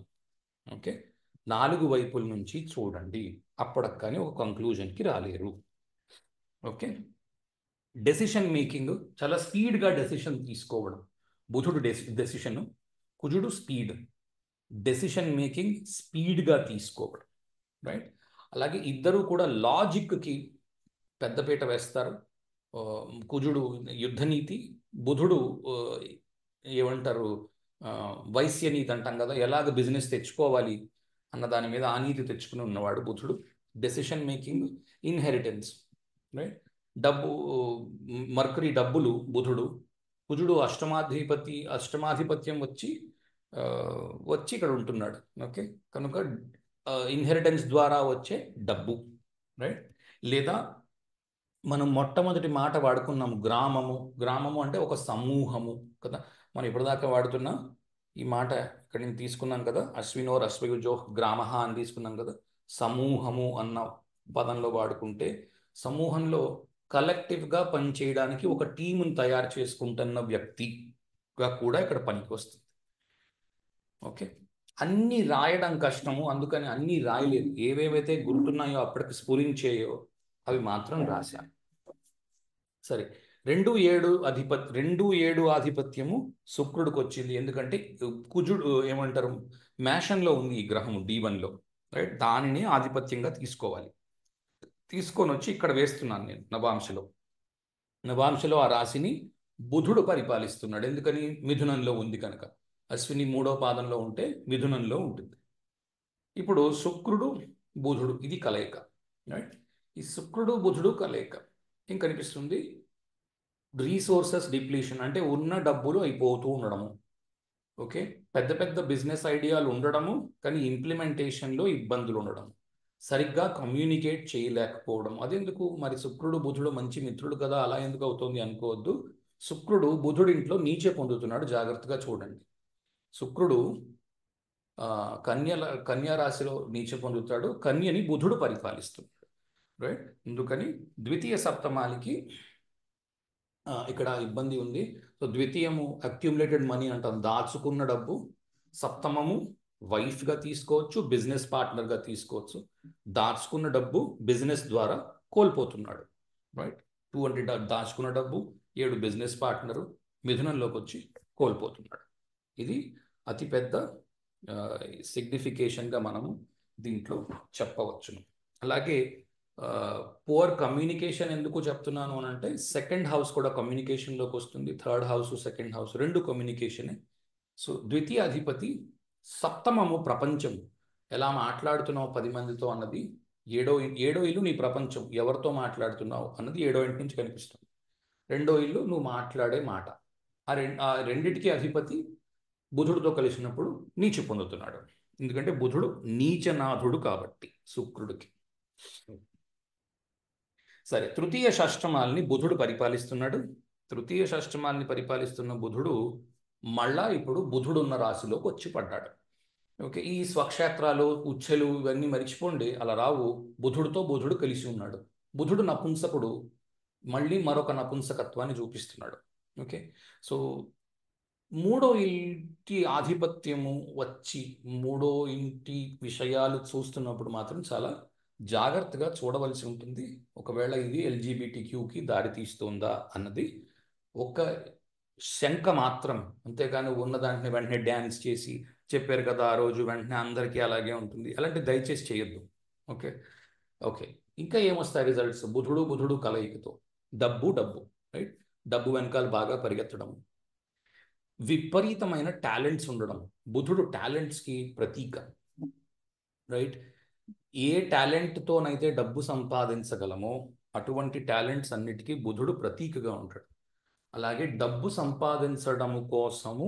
ఓకే. 4 వైపుల నుంచి చూడండి, అప్పటికి కానీ ఒక కంక్లూజన్కి రాలేరు, ఓకే. డెసిషన్ మేకింగ్, చాలా స్పీడ్గా డెసిషన్ తీసుకోవడం. బుధుడు డెసిషన్, కుజుడు స్పీడ్. డెసిషన్ మేకింగ్ స్పీడ్గా తీసుకోవడం, రైట్. అలాగే ఇద్దరు కూడా లాజిక్కి పెద్దపీట వేస్తారు. కుజుడు యుద్ధనీతి, బుధుడు ఏమంటారు వైశ్యనీతి అంటాం కదా, ఎలాగ బిజినెస్ తెచ్చుకోవాలి అన్న దాని మీద ఆ నీతి తెచ్చుకుని ఉన్నవాడు బుధుడు. Decision making, inheritance, right. డబ్బు, మర్కరీ డబ్బులు బుధుడు. కుజుడు అష్టమాధిపత్యం వచ్చి ఇక్కడ ఉంటున్నాడు, ఓకే. కనుక ఇన్హెరిటెన్స్ ద్వారా వచ్చే డబ్బు, రైట్. లేదా మనం మొట్టమొదటి మాట వాడుకున్నాము గ్రామము అంటే ఒక సమూహము కదా. మనం ఇప్పటిదాకా వాడుతున్న ఈ మాట ఇక్కడ నేను తీసుకున్నాను కదా, అశ్వినోర్ అశ్వయుజో గ్రామ అని తీసుకున్నాం కదా. సమూహము అన్న పదంలో వాడుకుంటే, సమూహంలో కలెక్టివ్గా పనిచేయడానికి ఒక టీముని తయారు చేసుకుంటున్న వ్యక్తిగా కూడా ఇక్కడ పనికి వస్తుంది, ఓకే. అన్నీ రాయడం కష్టము, అందుకని అన్నీ రాయలేదు. ఏవేవైతే గుర్తున్నాయో అప్పటికి స్ఫురించేయో అవి మాత్రం రాశాను. సరే, రెండు ఏడు ఆధిపత్యము శుక్రుడికి వచ్చింది. ఎందుకంటే కుజుడు ఏమంటారు, మేషంలో ఉంది ఈ గ్రహము D1లో, రైట్? దానిని ఆధిపత్యంగా తీసుకోవాలి. తీసుకొని వచ్చి ఇక్కడ వేస్తున్నాను నేను నవాంశలో ఆ రాశిని బుధుడు పరిపాలిస్తున్నాడు. ఎందుకని? మిథునంలో ఉంది కనుక. అశ్విని 3వ పాదంలో ఉంటే మిథునంలో ఉంటుంది. ఇప్పుడు శుక్రుడు బుధుడు ఇది కలయిక, రైట్? ఈ శుక్రుడు బుధుడు కలయిక ఏం కనిపిస్తుంది? రీసోర్సెస్ డిప్లీషన్, అంటే ఉన్న డబ్బులు అయిపోతూ ఉండడము. ఓకే, పెద్ద పెద్ద బిజినెస్ ఐడియాలు ఉండడము, కానీ ఇంప్లిమెంటేషన్లో ఇబ్బందులు ఉండడం, సరిగ్గా కమ్యూనికేట్ చేయలేకపోవడం. అదెందుకు మరి? శుక్రుడు బుధుడు మంచి మిత్రుడు కదా, అలా ఎందుకు అవుతుంది అనుకోవద్దు. శుక్రుడు బుధుడి ఇంట్లో నీచే పొందుతున్నాడు, జాగ్రత్తగా చూడండి. శుక్రుడు కన్యా రాశిలో నీచ పొందుతాడు, కన్యని బుధుడు పరిపాలిస్తున్నాడు, రైట్? అందుకని ద్వితీయ సప్తమానికి ఇక్కడ ఇబ్బంది ఉంది. సో ద్వితీయము అక్యుములేటెడ్ మనీ అంటాం, దాచుకున్న డబ్బు. సప్తమము వైఫ్గా తీసుకోవచ్చు, బిజినెస్ పార్ట్నర్గా తీసుకోవచ్చు. దాచుకున్న డబ్బు బిజినెస్ ద్వారా కోల్పోతున్నాడు, రైట్? 200 దాచుకున్న డబ్బు, 7 బిజినెస్ పార్ట్నరు మిథునంలోకి వచ్చి కోల్పోతున్నాడు. ఇది అతిపెద్ద సిగ్నిఫికేషన్గా మనము దీంట్లో చెప్పవచ్చును. అలాగే పువర్ కమ్యూనికేషన్ ఎందుకు చెప్తున్నాను అని అంటే, సెకండ్ హౌస్ కూడా కమ్యూనికేషన్లోకి వస్తుంది. థర్డ్ హౌస్, సెకండ్ హౌస్ రెండు కమ్యూనికేషనే. సో ద్వితీయ అధిపతి, సప్తమము ప్రపంచం, ఎలా మాట్లాడుతున్నావు 10 మందితో అన్నది. ఏడో ఇల్లు నీ ప్రపంచం, ఎవరితో మాట్లాడుతున్నావు అన్నది ఏడో ఇంటి నుంచి కనిపిస్తుంది. రెండో ఇల్లు నువ్వు మాట్లాడే మాట. ఆ రెండిటికి అధిపతి బుధుడితో కలిసినప్పుడు నీచ పొందుతున్నాడు. ఎందుకంటే బుధుడు నీచనాథుడు కాబట్టి శుక్రుడికి. సరే, తృతీయ షష్టమాల్ని బుధుడు పరిపాలిస్తున్నాడు. తృతీయ షష్టమాల్ని పరిపాలిస్తున్న బుధుడు మళ్ళా ఇప్పుడు బుధుడున్న రాశిలోకి వచ్చి పడ్డాడు. ఓకే, ఈ స్వక్షేత్రాలు ఉచ్చెలు ఇవన్నీ మరిచిపోండి, అలా రావు. బుధుడు కలిసి ఉన్నాడు. బుధుడు నపుంసకుడు, మళ్ళీ మరొక నపుంసకత్వాన్ని చూపిస్తున్నాడు. ఓకే, సో మూడో ఇంటి ఆధిపత్యము వచ్చి మూడో ఇంటి విషయాలు చూస్తున్నప్పుడు మాత్రం చాలా జాగ్రత్తగా చూడవలసి ఉంటుంది. ఒకవేళ ఇది LGBTQకి దారి తీస్తుందా అన్నది ఒక శంక మాత్రం, అంతేకాని ఉన్న దాంట్లో వెంటనే డ్యాన్స్ చేసి చెప్పారు కదా ఆ రోజు వెంటనే అందరికీ అలాగే ఉంటుంది, అలాంటి దయచేసి చేయొద్దు. ఓకే ఓకే, ఇంకా ఏమొస్తాయి రిజల్ట్స్? బుధుడు కలయికతో డబ్బు, రైట్? డబ్బు వెనకాల బాగా పరిగెత్తడం, విపరీతమైన టాలెంట్స్ ఉండడం. బుధుడు టాలెంట్స్కి ప్రతీక, రైట్? ఏ టాలెంట్తోనైతే డబ్బు సంపాదించగలమో అటువంటి టాలెంట్స్ అన్నిటికీ బుధుడు ప్రతీకగా ఉంటాడు. అలాగే డబ్బు సంపాదించడము కోసము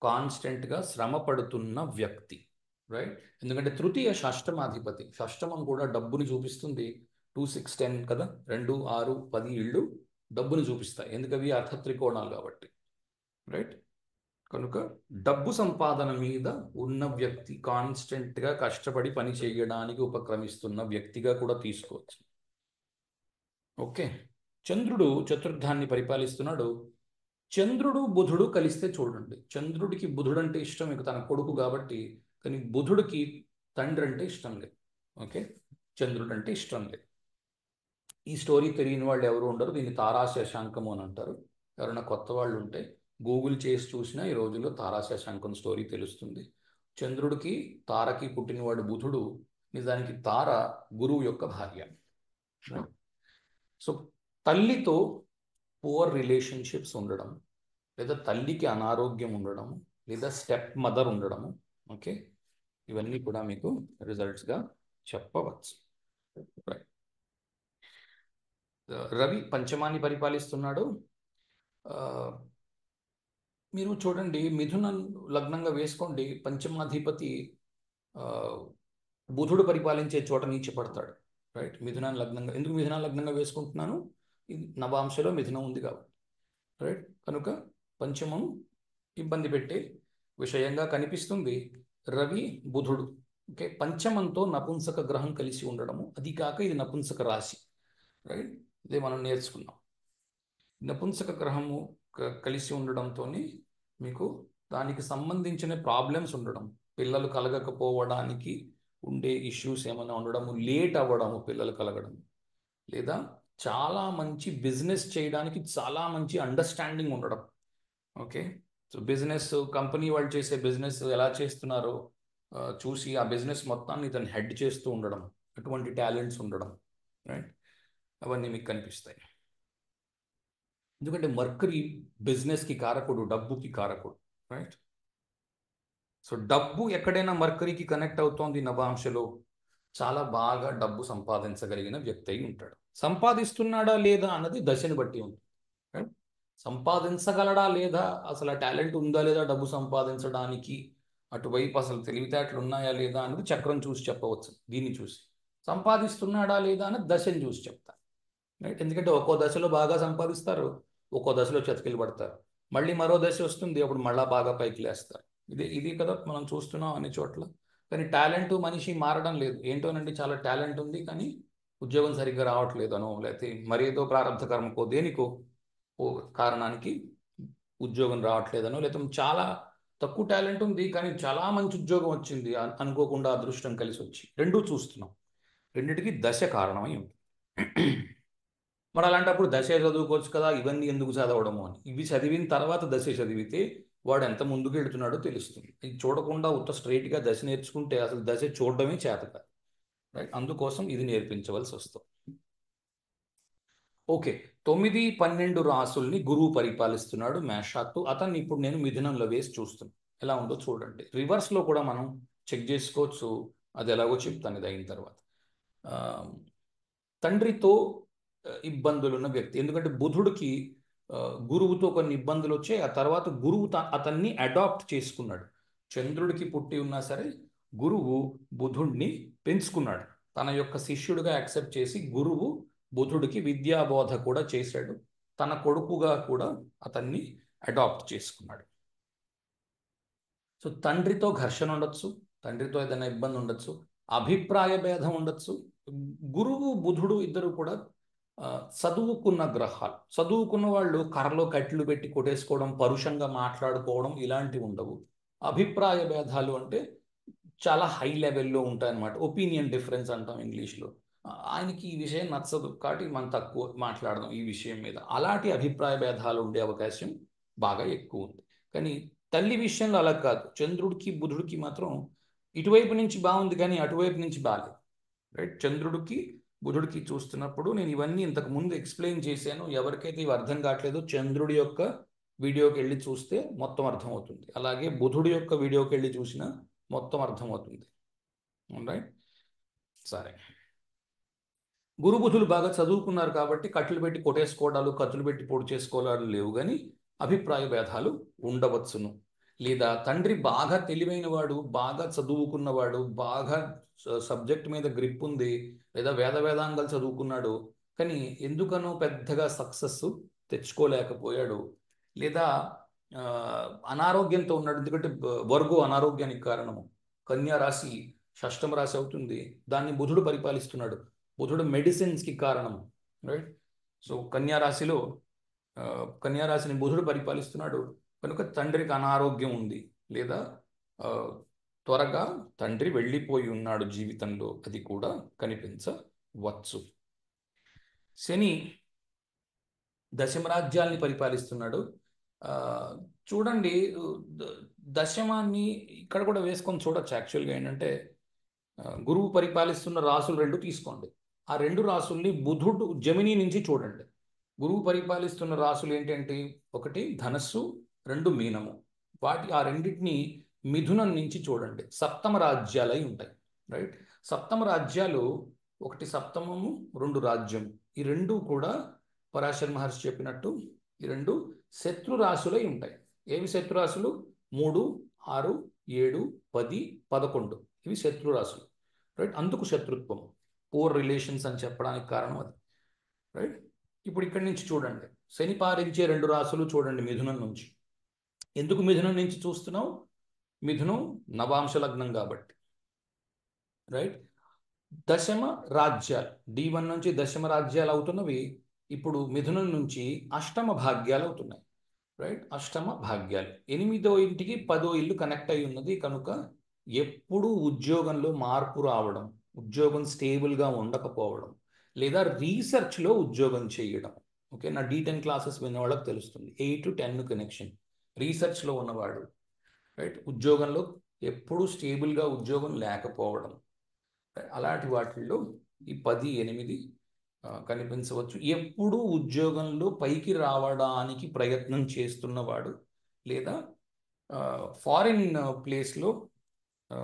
కాన్స్టెంట్గా శ్రమ పడుతున్న వ్యక్తి, రైట్? ఎందుకంటే తృతీయ షష్టమాధిపతి, షష్టమం కూడా డబ్బుని చూపిస్తుంది. 2, 6, 10 కదా, 2, 6, 10 ఇళ్ళు డబ్బుని చూపిస్తాయి. ఎందుకవి అర్థత్రికోణాలు కాబట్టి, రైట్? కనుక డబ్బు సంపాదన మీద ఉన్న వ్యక్తి, కాన్స్టెంట్గా కష్టపడి పని చేయడానికి ఉపక్రమిస్తున్న వ్యక్తిగా కూడా తీసుకోవచ్చు. ఓకే, చంద్రుడు చతుర్థాన్ని పరిపాలిస్తున్నాడు. చంద్రుడు బుధుడు కలిస్తే చూడండి, చంద్రుడికి బుధుడు అంటే ఇష్టం, ఇక తన కొడుకు కాబట్టి. కానీ బుధుడికి తండ్రి అంటే ఇష్టం లేదు. ఓకే, చంద్రుడు అంటే ఇష్టం లేదు. ఈ స్టోరీ తెలియని వాళ్ళు ఎవరు ఉండరు. దీన్ని తారాశశాంకము అని అంటారు. ఎవరైనా కొత్త వాళ్ళు ఉంటే గూగుల్ చేసి చూసినా ఈ రోజుల్లో తారాశశాంకం స్టోరీ తెలుస్తుంది. చంద్రుడికి తారకి పుట్టినవాడు బుధుడు. నిజానికి తార గురువు యొక్క భార్య. సో తల్లితో పువర్ రిలేషన్షిప్స్ ఉండడం, లేదా తల్లికి అనారోగ్యం ఉండడం, లేదా స్టెప్ మదర్ ఉండడము, ఓకే, ఇవన్నీ కూడా మీకు రిజల్ట్స్గా చెప్పవచ్చు. రైట్. రవి పంచమాన్ని పరిపాలిస్తున్నాడు. మీరు చూడండి, మిథున లగ్నంగా వేసుకోండి, పంచమాధిపతి బుధుడు పరిపాలించే చోట నీచపడతాడు, రైట్? మిథున లగ్నంగా, ఎందుకు మిథున లగ్నంగా వేసుకుంటున్నాను? ఇది నవాంశలో మిథునం ఉంది కాబట్టి, రైట్? కనుక పంచమం ఇబ్బంది పెట్టే విషయంగా కనిపిస్తుంది. రవి బుధుడు, ఓకే, పంచమంతో నపుంసక గ్రహం కలిసి ఉండడము, అది కాక ఇది నపుంసక రాశి, రైట్? ఇదే మనం నేర్చుకున్నాం. నపుంసక గ్రహము కలిసి ఉండడంతో మీకు దానికి సంబంధించిన ప్రాబ్లమ్స్ ఉండడం, పిల్లలు కలగకపోవడానికి ఉండే ఇష్యూస్ ఏమైనా ఉండడము, లేట్ అవ్వడము పిల్లలు కలగడం, లేదా చాలా మంచి బిజినెస్ చేయడానికి చాలా మంచి అండర్స్టాండింగ్ ఉండడం. ఓకే. సో బిజినెస్ కంపెనీ వాళ్ళు చేసే బిజినెస్ ఎలా చేస్తున్నారో చూసి ఆ బిజినెస్ మొత్తాన్ని ఇతను హెడ్ చేస్తూ ఉండడం, అటువంటి టాలెంట్స్ ఉండడం, రైట్, అవన్నీ మీకు కనిపిస్తాయి. ఎందుకంటే మర్కరీ బిజినెస్కి కారకుడు, డబ్బుకి కారకుడు, రైట్. సో డబ్బు ఎక్కడైనా మర్కరీకి కనెక్ట్ అవుతోంది నవాంశలో, చాలా బాగా డబ్బు సంపాదించగలిగిన వ్యక్తి అయి ఉంటాడు. సంపాదిస్తున్నాడా లేదా అన్నది దశని బట్టి ఉంది. right? సంపాదించగలడా లేదా, అసలు ఆ టాలెంట్ ఉందా లేదా డబ్బు సంపాదించడానికి, అటువైపు అసలు తెలివితేటలు ఉన్నాయా లేదా అన్నది చక్రం చూసి చెప్పవచ్చు. దీన్ని చూసి సంపాదిస్తున్నాడా లేదా అన్నది దశని చూసి చెప్తారు. రైట్. ఎందుకంటే ఒక్కో దశలో బాగా సంపాదిస్తారు, ఒక్కో దశలో చతికిలు పడతారు. మళ్ళీ మరో దశ వస్తుంది, అప్పుడు మళ్ళా బాగా పైకి లేస్తారు. ఇది కదా మనం చూస్తున్నాం అన్ని చోట్ల. కానీ టాలెంట్ మనిషి మారడం లేదు. ఏంటోనండి, చాలా టాలెంట్ ఉంది కానీ ఉద్యోగం సరిగ్గా రావట్లేదు అనో, లేకపోతే మరేదో ప్రారంభ కర్మకో దేనికో ఓ కారణానికి ఉద్యోగం రావట్లేదనో, లేకపోతే చాలా తక్కువ టాలెంట్ ఉంది కానీ చాలా మంచి ఉద్యోగం వచ్చింది అనుకోకుండా అదృష్టం కలిసి వచ్చి, రెండూ చూస్తున్నాం. రెండిటికి దశ కారణమై ఉంది. మరి అలాంటప్పుడు దశ చదువుకోవచ్చు కదా, ఇవన్నీ ఎందుకు చదవడము అని. ఇవి చదివిన తర్వాత దశ చదివితే వాడు ఎంత ముందుకు వెళ్తున్నాడో తెలుస్తుంది. ఇది చూడకుండా ఉత్త స్ట్రైట్గా దశ నేర్చుకుంటే అసలు దశ చూడడమే చేత కాదు. రైట్. అందుకోసం ఇది నేర్పించవలసి వస్తుంది. ఓకే. 9, 12 రాసుల్ని గురువు పరిపాలిస్తున్నాడు మేషాత్తు. అతన్ని ఇప్పుడు నేను మిథునంలో వేసి చూస్తున్నాను. ఎలా ఉందో చూడండి. రివర్స్లో కూడా మనం చెక్ చేసుకోవచ్చు. అది ఎలాగో చెప్తాను ఇది అయిన తర్వాత. ఆ, తండ్రితో ఇబ్బందులు ఉన్న వ్యక్తి. ఎందుకంటే బుధుడికి గురువుతో కొన్ని ఇబ్బందులు వచ్చాయి. ఆ తర్వాత గురువు అతన్ని అడాప్ట్ చేసుకున్నాడు. చంద్రుడికి పుట్టి ఉన్నా సరే గురువు బుధుడిని పెంచుకున్నాడు. తన యొక్క శిష్యుడిగా యాక్సెప్ట్ చేసి గురువు బుధుడికి విద్యాబోధ కూడా చేశాడు. తన కొడుకుగా కూడా అతన్ని అడాప్ట్ చేసుకున్నాడు. సో తండ్రితో ఘర్షణ ఉండొచ్చు, తండ్రితో ఏదైనా ఇబ్బంది ఉండొచ్చు, అభిప్రాయ భేదం ఉండొచ్చు. గురువు బుధుడు ఇద్దరు కూడా చదువుకున్న గ్రహాలు. చదువుకున్న వాళ్ళు కర్రలో కట్లు పెట్టి కొట్టేసుకోవడం, పరుషంగా మాట్లాడుకోవడం ఇలాంటివి ఉండవు. అభిప్రాయ భేదాలు అంటే చాలా హై లెవెల్లో ఉంటాయన్నమాట. ఒపీనియన్ డిఫరెన్స్ అంటాం ఇంగ్లీష్లో. ఆయనకి ఈ విషయం నచ్చదు కాబట్టి మనం తక్కువ మాట్లాడదాం ఈ విషయం మీద. అలాంటి అభిప్రాయ భేదాలు ఉండే అవకాశం బాగా ఎక్కువ ఉంది. కానీ తల్లి విషయంలో అలా కాదు. చంద్రుడికి బుధుడికి మాత్రం ఇటువైపు నుంచి బాగుంది కానీ అటువైపు నుంచి బాగాలేదు. రైట్. చంద్రుడికి బుధుడికి చూస్తున్నప్పుడు నేను ఇవన్నీ ఇంతకు ముందు ఎక్స్ప్లెయిన్ చేశాను. ఎవరికైతే ఇవి అర్థం కావట్లేదో చంద్రుడి యొక్క వీడియోకి వెళ్ళి చూస్తే మొత్తం అర్థమవుతుంది. అలాగే బుధుడి యొక్క వీడియోకి వెళ్ళి చూసినా మొత్తం అర్థమవుతుంది. రైట్. సరే. గురు బుధులు బాగా చదువుకున్నారు కాబట్టి కట్లు పెట్టి కొట్టేసుకోవడాలు, కత్తులు పెట్టి పొడి చేసుకోవడాలు లేవు, కానీ అభిప్రాయ భేదాలు ఉండవచ్చును. లేదా తండ్రి బాగా తెలివైన వాడు, బాగా చదువుకున్నవాడు, బాగా సబ్జెక్ట్ మీద గ్రిప్ ఉంది, లేదా వేదాంగాలు చదువుకున్నాడు కానీ ఎందుకనో పెద్దగా సక్సెస్ తెచ్చుకోలేకపోయాడు, లేదా అనారోగ్యంతో ఉన్నాడు. ఎందుకంటే వర్గో అనారోగ్యానికి కారణము. కన్యా రాశి షష్టమ రాశి అవుతుంది, దాన్ని బుధుడు పరిపాలిస్తున్నాడు. బుధుడు మెడిసిన్స్కి కారణం. రైట్. సో కన్యారాశిలో కన్యారాశిని బుధుడు పరిపాలిస్తున్నాడు కనుక తండ్రికి అనారోగ్యం ఉంది, లేదా త్వరగా తండ్రి వెళ్ళిపోయి ఉన్నాడు జీవితంలో, అది కూడా కనిపించవచ్చు. శని దశమరాజ్యాల్ని పరిపాలిస్తున్నాడు. చూడండి, దశమాన్ని ఇక్కడ కూడా వేసుకొని చూడొచ్చు. యాక్చువల్గా ఏంటంటే గురువు పరిపాలిస్తున్న రాసులు రెండు తీసుకోండి. ఆ రెండు రాసుల్ని బుధుడు జమిని నుంచి చూడండి. గురువు పరిపాలిస్తున్న రాసులు ఏంటంటే ఒకటి ధనస్సు, రెండు మీనము. ఆ రెండింటిని మిథునం నుంచి చూడండి. సప్తమ రాజ్యాలై ఉంటాయి. రైట్. సప్తమ రాజ్యాలు, ఒకటి సప్తమము, రెండు రాజ్యం. ఈ రెండు కూడా పరాశర మహర్షి చెప్పినట్టు ఈ రెండు శత్రు రాశులై ఉంటాయి. ఏవి శత్రు రాశులు? 3, 6, 7, 10, 11 ఇవి శత్రు రాశులు. రైట్. అందుకు శత్రుత్వం, పూర్ రిలేషన్స్ అని చెప్పడానికి కారణం అది. రైట్. ఇప్పుడు ఇక్కడి నుంచి చూడండి, శని పారించే రెండు రాశులు చూడండి మిథునం నుంచి. ఎందుకు మిథునం నుంచి చూస్తున్నావు? మిథునం నవాంశ లగ్నం కాబట్టి. రైట్. దశమ రాజ్యాలు D1 నుంచి దశమ రాజ్యాలు అవుతున్నవి ఇప్పుడు మిథునం నుంచి అష్టమ భాగ్యాలు అవుతున్నాయి. రైట్. అష్టమ భాగ్యాలు 8వ ఇంటికి 10వ ఇల్లు కనెక్ట్ అయి ఉన్నది కనుక ఎప్పుడు ఉద్యోగంలో మార్పు రావడం, ఉద్యోగం స్టేబుల్గా ఉండకపోవడం, లేదా రీసెర్చ్లో ఉద్యోగం చేయడం. ఓకే, నా D10 క్లాసెస్ విన్న వాళ్ళకి తెలుస్తుంది 8 to 10 కనెక్షన్. రీసెర్చ్లో ఉన్నవాడు, రైట్, ఉద్యోగంలో ఎప్పుడూ స్టేబుల్గా ఉద్యోగం లేకపోవడం, అలాంటి వాటిల్లో ఈ 10, 8 కనిపించవచ్చు. ఎప్పుడూ ఉద్యోగంలో పైకి రావడానికి ప్రయత్నం చేస్తున్నవాడు, లేదా ఫారిన్ ప్లేస్లో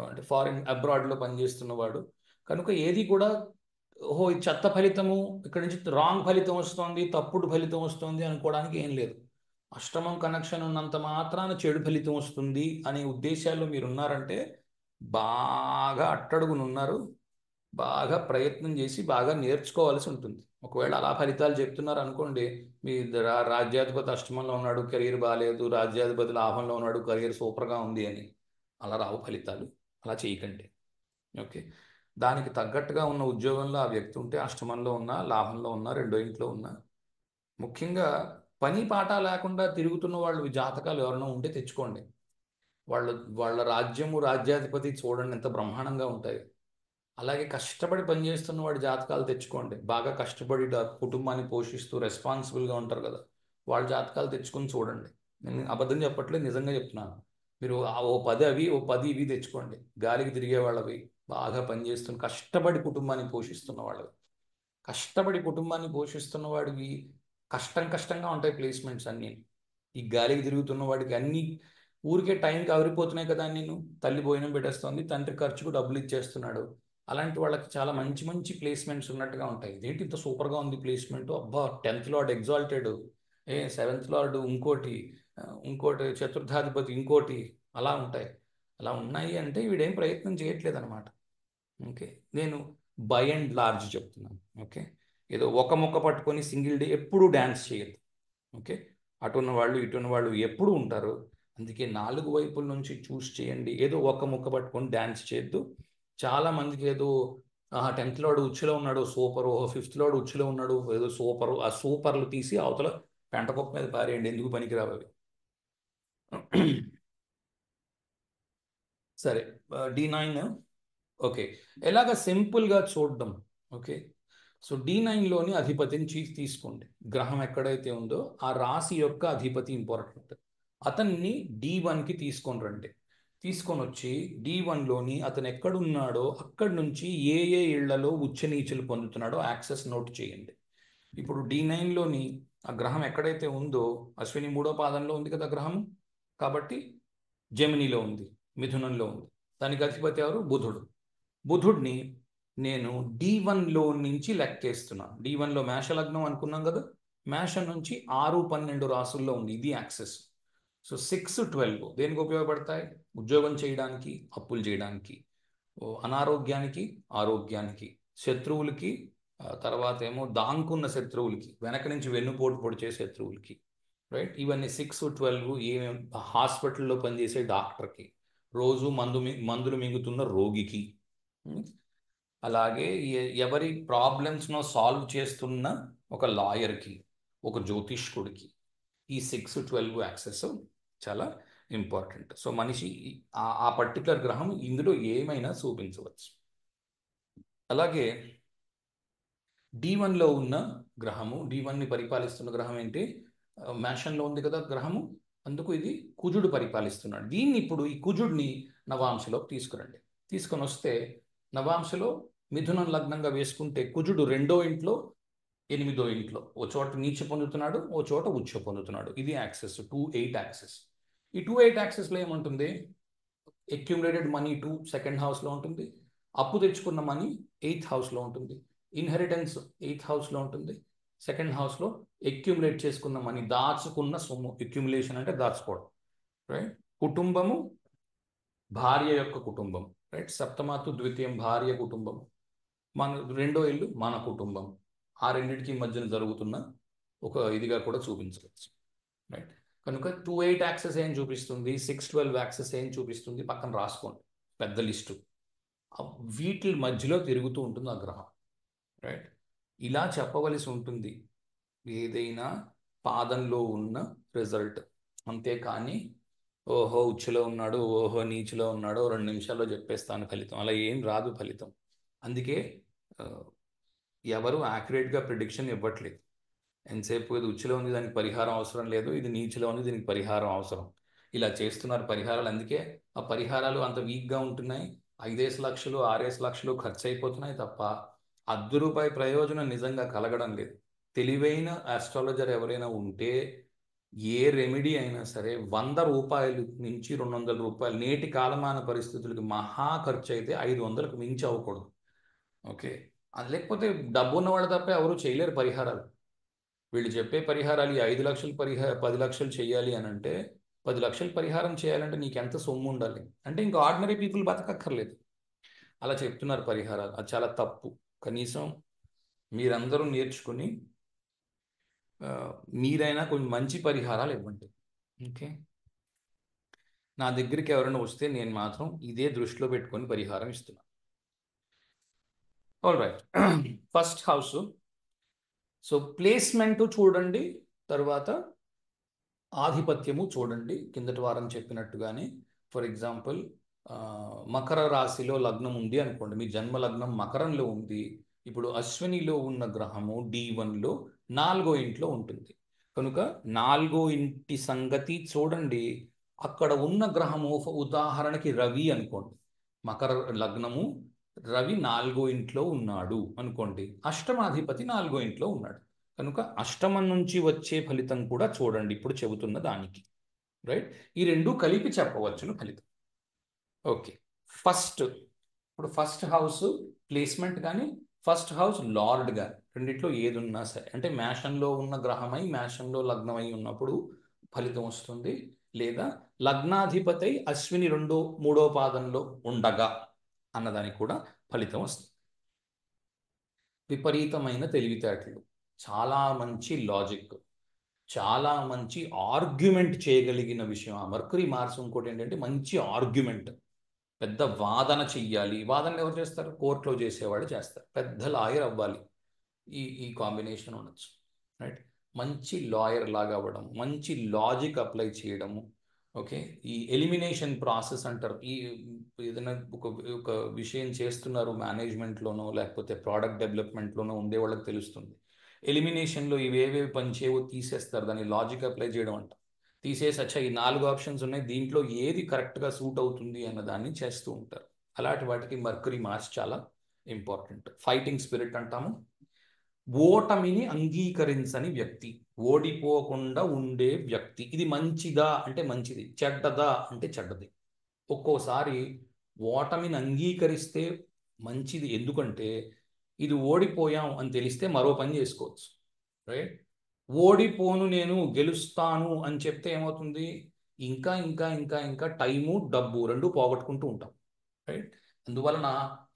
అంటే ఫారిన్ అబ్రాడ్లో పనిచేస్తున్నవాడు. కనుక ఏది కూడా ఓహో ఇది చెత్త ఫలితము, ఇక్కడ నుంచి రాంగ్ ఫలితం వస్తుంది, తప్పుడు ఫలితం వస్తుంది అనుకోవడానికి ఏం లేదు. అష్టమం కనెక్షన్ ఉన్నంత మాత్రాన చెడు ఫలితం వస్తుంది అనే ఉద్దేశాల్లో మీరు ఉన్నారంటే బాగా అట్టడుగునున్నారు, బాగా ప్రయత్నం చేసి బాగా నేర్చుకోవాల్సి ఉంటుంది. ఒకవేళ అలా ఫలితాలు చెప్తున్నారు అనుకోండి, మీ రాజ్యాధిపతి అష్టమంలో ఉన్నాడు, కెరీర్ బాగాలేదు, రాజ్యాధిపతి లాభంలో ఉన్నాడు, కెరీర్ సూపర్గా ఉంది అని, అలా రావు ఫలితాలు. అలా చేయకండి. ఓకే, దానికి తగ్గట్టుగా ఉన్న ఉద్యోగంలో ఆ వ్యక్తి ఉంటే అష్టమంలో ఉన్నా, లాభంలో ఉన్నా, రెండో ఇంట్లో ఉన్నా, ముఖ్యంగా పని పాట లేకుండా తిరుగుతున్న వాళ్ళు జాతకాలు ఎవరైనా ఉంటే తెచ్చుకోండి. వాళ్ళ వాళ్ళ రాజ్యము రాజ్యాధిపతి చూడండి ఎంత బ్రహ్మాండంగా ఉంటాయి. అలాగే కష్టపడి పనిచేస్తున్న వాడి జాతకాలు తెచ్చుకోండి. బాగా కష్టపడి కుటుంబాన్ని పోషిస్తూ రెస్పాన్సిబుల్గా ఉంటారు కదా, వాళ్ళ జాతకాలు తెచ్చుకొని చూడండి. నేను అబద్ధం చెప్పట్లేదు, నిజంగా చెప్తున్నాను. మీరు ఓ 10 అవి, ఓ 10 ఇవి తెచ్చుకోండి. గాలికి తిరిగే వాళ్ళవి, బాగా పనిచేస్తున్న కష్టపడి కుటుంబాన్ని పోషిస్తున్న వాళ్ళవి. కష్టపడి కుటుంబాన్ని పోషిస్తున్న వాడివి కష్టంగా ఉంటాయి ప్లేస్మెంట్స్ అన్నీ. ఈ గాలికి తిరుగుతున్న వాడికి అన్నీ ఊరికే టైంకి అవరిపోతున్నాయి కదా. నేను తల్లి భోజనం పెట్టేస్తుంది, తండ్రి ఖర్చుకు డబ్బులు ఇచ్చేస్తున్నాడు. అలాంటి వాళ్ళకి చాలా మంచి మంచి ప్లేస్మెంట్స్ ఉన్నట్టుగా ఉంటాయి. ఇదేంటి ఇంత సూపర్గా ఉంది ప్లేస్మెంట్, అబ్బా 10th lord exalted, 7th lord ఇంకోటి, ఇంకోటి చతుర్థాధిపతి ఇంకోటి, అలా ఉంటాయి. అలా ఉన్నాయి అంటే వీడేం ప్రయత్నం చేయట్లేదు అనమాట. ఓకే, నేను బై అండ్ లార్జ్ చెప్తున్నాను. ఓకే, ఏదో ఒక మొక్క పట్టుకొని సింగిల్ డే ఎప్పుడూ డ్యాన్స్ చేయదు. ఓకే, అటున్న వాళ్ళు ఇటున్న వాళ్ళు ఎప్పుడూ ఉంటారు. అందుకే 4 వైపుల నుంచి చూస్ చేయండి. ఏదో ఒక మొక్క పట్టుకొని డ్యాన్స్ చేయొద్దు. చాలామందికి ఏదో 10th లోడు ఉచ్చులో ఉన్నాడు సూపర్, ఓహో 5th లోడు ఉచ్చులో ఉన్నాడు ఏదో సూపరు, ఆ సూపర్లు తీసి అవతల పెంటకొక్క మీద పారేయండి, ఎందుకు పనికిరావు అవి. సరే, D9. ఓకే, ఎలాగ సింపుల్గా చూడడం. ఓకే, సో D9లోని అధిపతిని తీసుకోండి. గ్రహం ఎక్కడైతే ఉందో ఆ రాశి యొక్క అధిపతి ఇంపార్టెంట్. అతన్ని D1కి తీసుకొని రండి. తీసుకొని వచ్చి D1లోని అతను ఎక్కడున్నాడో అక్కడి నుంచి ఏ ఏ ఇళ్లలో ఉచ్చ నీచులు పొందుతున్నాడో యాక్సెస్ నోట్ చేయండి. ఇప్పుడు D9లోని ఆ గ్రహం ఎక్కడైతే ఉందో, అశ్విని 3వ పాదంలో ఉంది కదా గ్రహం, కాబట్టి జెమినిలో ఉంది, మిథునంలో ఉంది. దానికి అధిపతి ఎవరు? బుధుడు. బుధుడిని నేను D1లో నుంచి లెక్కేస్తున్నాను. D1లో మేషలగ్నం అనుకున్నాం కదా, మేషం నుంచి 6, 12 రాసుల్లో ఉంది, ఇది యాక్సెస్. సో 6, 12 దేనికి ఉపయోగపడతాయి? ఉద్యోగం చేయడానికి, అప్పులు చేయడానికి, అనారోగ్యానికి, ఆరోగ్యానికి, శత్రువులకి, తర్వాత ఏమో దాంకున్న శత్రువులకి, వెనక నుంచి వెన్నుపోటు పొడిచే శత్రువులకి, రైట్. ఇవన్నీ 6, 12 ఏమేమి, హాస్పిటల్లో పనిచేసే డాక్టర్కి, రోజు మందులు మింగుతున్న రోగికి, అలాగే ఎవరి ప్రాబ్లమ్స్ను సాల్వ్ చేస్తున్న ఒక లాయర్కి, ఒక జ్యోతిష్కుడికి, ఈ 6, 12 యాక్సెస్ చాలా ఇంపార్టెంట్. సో మనిషి ఆ పర్టికులర్ గ్రహం ఇందులో ఏమైనా చూపించవచ్చు. అలాగే D1లో ఉన్న గ్రహము, D1ని పరిపాలిస్తున్న గ్రహం ఏంటి? మేషంలో ఉంది కదా గ్రహము, అందుకు ఇది కుజుడు పరిపాలిస్తున్నాడు. దీన్ని ఇప్పుడు ఈ కుజుడిని నవాంశలోకి తీసుకురండి. తీసుకొని వస్తే నవాంశలో మిథునం లగ్నంగా వేసుకుంటే కుజుడు 2వ ఇంట్లో, 8వ ఇంట్లో, ఓ చోట నీచ పొందుతున్నాడు, ఓ చోట ఉచ్చ పొందుతున్నాడు. ఇది యాక్సెస్ 2-8 యాక్సెస్. ఈ 2-8 యాక్సెస్లో ఏముంటుంది? అక్యుములేటెడ్ మనీ 2 సెకండ్ హౌస్లో ఉంటుంది, అప్పు తెచ్చుకున్న మనీ 8th హౌస్లో ఉంటుంది, ఇన్హెరిటెన్స్ 8th హౌస్లో ఉంటుంది, సెకండ్ హౌస్లో అక్యుములేట్ చేసుకున్న మనీ, దాచుకున్న సొమ్ము. అక్యుములేషన్ అంటే దాచుకోవడం, రైట్. కుటుంబము, భార్య యొక్క కుటుంబం, రైట్. సప్తమాతు ద్వితీయం భార్య కుటుంబం, మన రెండో ఇల్లు మన కుటుంబం. ఆ రెండింటికి మధ్యన జరుగుతున్న ఒక ఇదిగా కూడా చూపించవచ్చు, రైట్. కనుక 2-8 యాక్సెస్ ఏం చూపిస్తుంది, 6-12 యాక్సెస్ ఏం చూపిస్తుంది, పక్కన రాసుకోండి, పెద్ద లిస్టు. వీటి మధ్యలో తిరుగుతూ ఉంటుంది ఆ గ్రహం, రైట్. ఇలా చెప్పవలసి ఉంటుంది ఏదైనా పాదంలో ఉన్న రిజల్ట్. అంతేకాని ఓహో ఉచ్చులో ఉన్నాడు, ఓహో నీచులో ఉన్నాడు, 2 నిమిషాల్లో చెప్పేస్తాను ఫలితం, అలా ఏం రాదు ఫలితం. అందుకే ఎవరు యాక్యురేట్గా ప్రిడిక్షన్ ఇవ్వట్లేదు. ఎంతసేపు ఇది ఉచ్చులో ఉంది దానికి పరిహారం అవసరం లేదు, ఇది నీచులో ఉంది దీనికి పరిహారం అవసరం, ఇలా చేస్తున్నారు పరిహారాలు. అందుకే ఆ పరిహారాలు అంత వీక్గా ఉంటున్నాయి. 5 లక్షలు 6 లక్షలు ఖర్చు అయిపోతున్నాయి తప్ప రూపాయి ప్రయోజనం నిజంగా కలగడం లేదు. తెలివైన ఆస్ట్రాలజర్ ఎవరైనా ఉంటే ఏ రెమెడీ అయినా సరే 100 రూపాయలు నుంచి 200 రూపాయలు, నేటి కాలమాన పరిస్థితులకి మహా ఖర్చు అయితే 500కు మించి అవ్వకూడదు. ఓకే, అది లేకపోతే డబ్బు ఉన్నవాళ్ళు తప్ప ఎవరు చేయలేరు పరిహారాలు. వీళ్ళు చెప్పే పరిహారాలు ఈ 5 లక్షలు 10 లక్షలు చేయాలి అని అంటే 10 లక్షలు పరిహారం చేయాలంటే నీకు ఎంత సొమ్ము ఉండాలి అంటే ఇంకా ఆర్డినరీ పీపుల్ బతకక్కర్లేదు. అలా చెప్తున్నారు పరిహారాలు, అది చాలా తప్పు. కనీసం మీరందరూ నేర్చుకుని మీరైనా కొన్ని మంచి పరిహారాలు ఇవ్వండి. ఓకే, నా దగ్గరికి ఎవరైనా వస్తే నేను మాత్రం ఇదే దృష్టిలో పెట్టుకొని పరిహారం ఇస్తున్నాను. All right, first house. So placement చూడండి, తర్వాత ఆధిపత్యము చూడండి. కిందటి వారం చెప్పినట్టుగానే ఫర్ ఎగ్జాంపుల్ మకర రాశిలో లగ్నం ఉంది అనుకోండి, మీ జన్మ లగ్నం మకరంలో ఉంది. ఇప్పుడు అశ్వినిలో ఉన్న గ్రహము D1లో 4వ ఇంట్లో ఉంటుంది కనుక 4వ ఇంటి సంగతి చూడండి. అక్కడ ఉన్న గ్రహము ఉదాహరణకి రవి అనుకోండి, మకర లగ్నము, రవి 4వ ఇంట్లో ఉన్నాడు అనుకోండి, అష్టమాధిపతి 4వ ఇంట్లో ఉన్నాడు కనుక అష్టమం నుంచి వచ్చే ఫలితం కూడా చూడండి ఇప్పుడు చెబుతున్న దానికి. రైట్, ఈ రెండు కలిపి చెప్పవచ్చును ఫలితం. ఓకే, ఫస్ట్, ఇప్పుడు ఫస్ట్ హౌస్ ప్లేస్మెంట్ కానీ ఫస్ట్ హౌస్ లార్డ్ కానీ రెండిట్లో ఏది ఉన్నా సరే, అంటే మేషంలో ఉన్న గ్రహమై మేషంలో లగ్నమై ఉన్నప్పుడు ఫలితం వస్తుంది, లేదా లగ్నాధిపతి అశ్విని 2, 3వ పాదంలో ఉండగా అన్నదానికి కూడా ఫలితం వస్తుంది. విపరీతమైన తెలివితేటలు, చాలా మంచి లాజిక్, చాలా మంచి ఆర్గ్యుమెంట్ చేయగలిగిన విషయం. ఆ మర్కరీ మార్స్ ఇంకోటి ఏంటంటే మంచి ఆర్గ్యుమెంట్, పెద్ద వాదన చెయ్యాలి. వాదనలు ఎవరు చేస్తారు? కోర్టులో చేసేవాళ్ళు చేస్తారు. పెద్ద లాయర్ అవ్వాలి, ఈ ఈ కాంబినేషన్ ఉండొచ్చు. రైట్, మంచి లాయర్ లాగా అవ్వడం, మంచి లాజిక్ అప్లై చేయడము. ఓకే, ఈ ఎలిమినేషన్ ప్రాసెస్ అంటారు. ఈ ఏదైనా ఒక ఒక విషయం చేస్తున్నారు మేనేజ్మెంట్లోనో లేకపోతే ప్రోడక్ట్ డెవలప్మెంట్లోనో ఉండే వాళ్ళకి తెలుస్తుంది. ఎలిమినేషన్లో ఇవేవేవి పనిచేయవో తీసేస్తారు, దాన్ని లాజిక్ అప్లై చేయడం అంట. తీసేసి అచ్చా ఈ 4 ఆప్షన్స్ ఉన్నాయి, దీంట్లో ఏది కరెక్ట్గా సూట్ అవుతుంది అన్న దాన్ని చేస్తూ ఉంటారు. అలాంటి వాటికి మర్కరీ మార్స్ చాలా ఇంపార్టెంట్. ఫైటింగ్ స్పిరిట్ అంటాము. ఓటమిని అంగీకరించని వ్యక్తి, ఓడిపోకుండా ఉండే వ్యక్తి. ఇది మంచిదా అంటే మంచిది, చెడ్డదా అంటే చెడ్డది. ఒక్కోసారి ఓటమిని అంగీకరిస్తే మంచిది, ఎందుకంటే ఇది ఓడిపోయాం అని తెలిస్తే మరో పని చేసుకోవచ్చు. రైట్, ఓడిపోను నేను గెలుస్తాను అని చెప్తే ఏమవుతుంది? ఇంకా ఇంకా ఇంకా ఇంకా టైము డబ్బు రెండు పోగొట్టుకుంటూ ఉంటాం. రైట్, అందువలన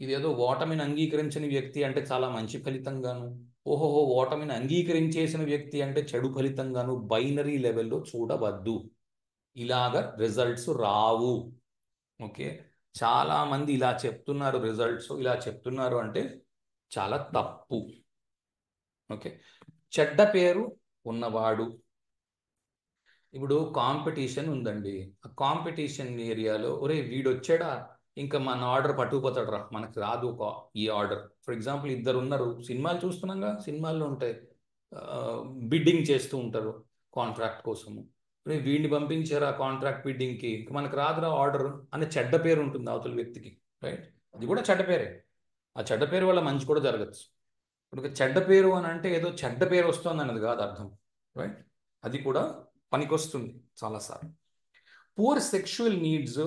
ఇదేదో ఓటమిని అంగీకరించని వ్యక్తి అంటే చాలా మంచి ఫలితంగాను, ఓహోహో ఓటమిని అంగీకరించేసిన వ్యక్తి అంటే చెడు ఫలితంగాను బైనరీ లెవెల్లో చూడవద్దు. ఇలాగ రిజల్ట్స్ రావు. ఓకే, చాలా మంది ఇలా చెప్తున్నారు, రిజల్ట్స్ ఇలా చెప్తున్నారు అంటే చాలా తప్పు. ఓకే, చెడ్డ పేరు ఉన్నవాడు, ఇప్పుడు కాంపిటీషన్ ఉందండి, ఆ కాంపిటీషన్ ఏరియాలో ఒరే వీడు వచ్చాడా ఇంకా మన ఆర్డర్ పట్టుకుపోతాడు రా, మనకు రాదు ఒక ఈ ఆర్డర్. ఫర్ ఎగ్జాంపుల్ ఇద్దరు ఉన్నారు, సినిమాలు చూస్తున్నాగా, సినిమాల్లో ఉంటాయి, బిడ్డింగ్ చేస్తూ ఉంటారు కాంట్రాక్ట్ కోసము. ఒరే వీడిని పంపించారా కాంట్రాక్ట్ బిడ్డింగ్కి, ఇంక మనకు రాదురా ఆర్డర్ అనే చెడ్డ పేరు ఉంటుంది అవతల వ్యక్తికి. రైట్, అది కూడా చెడ్డ పేరే. ఆ చెడ్డ పేరు వల్ల మంచి కూడా జరగచ్చు. ఇప్పుడు చెడ్డ పేరు అని అంటే ఏదో చెడ్డ పేరు వస్తుంది అన్నది కాదు అర్థం. రైట్, అది కూడా పనికొస్తుంది చాలాసార్లు. పూర్ సెక్షువల్ నీడ్స్,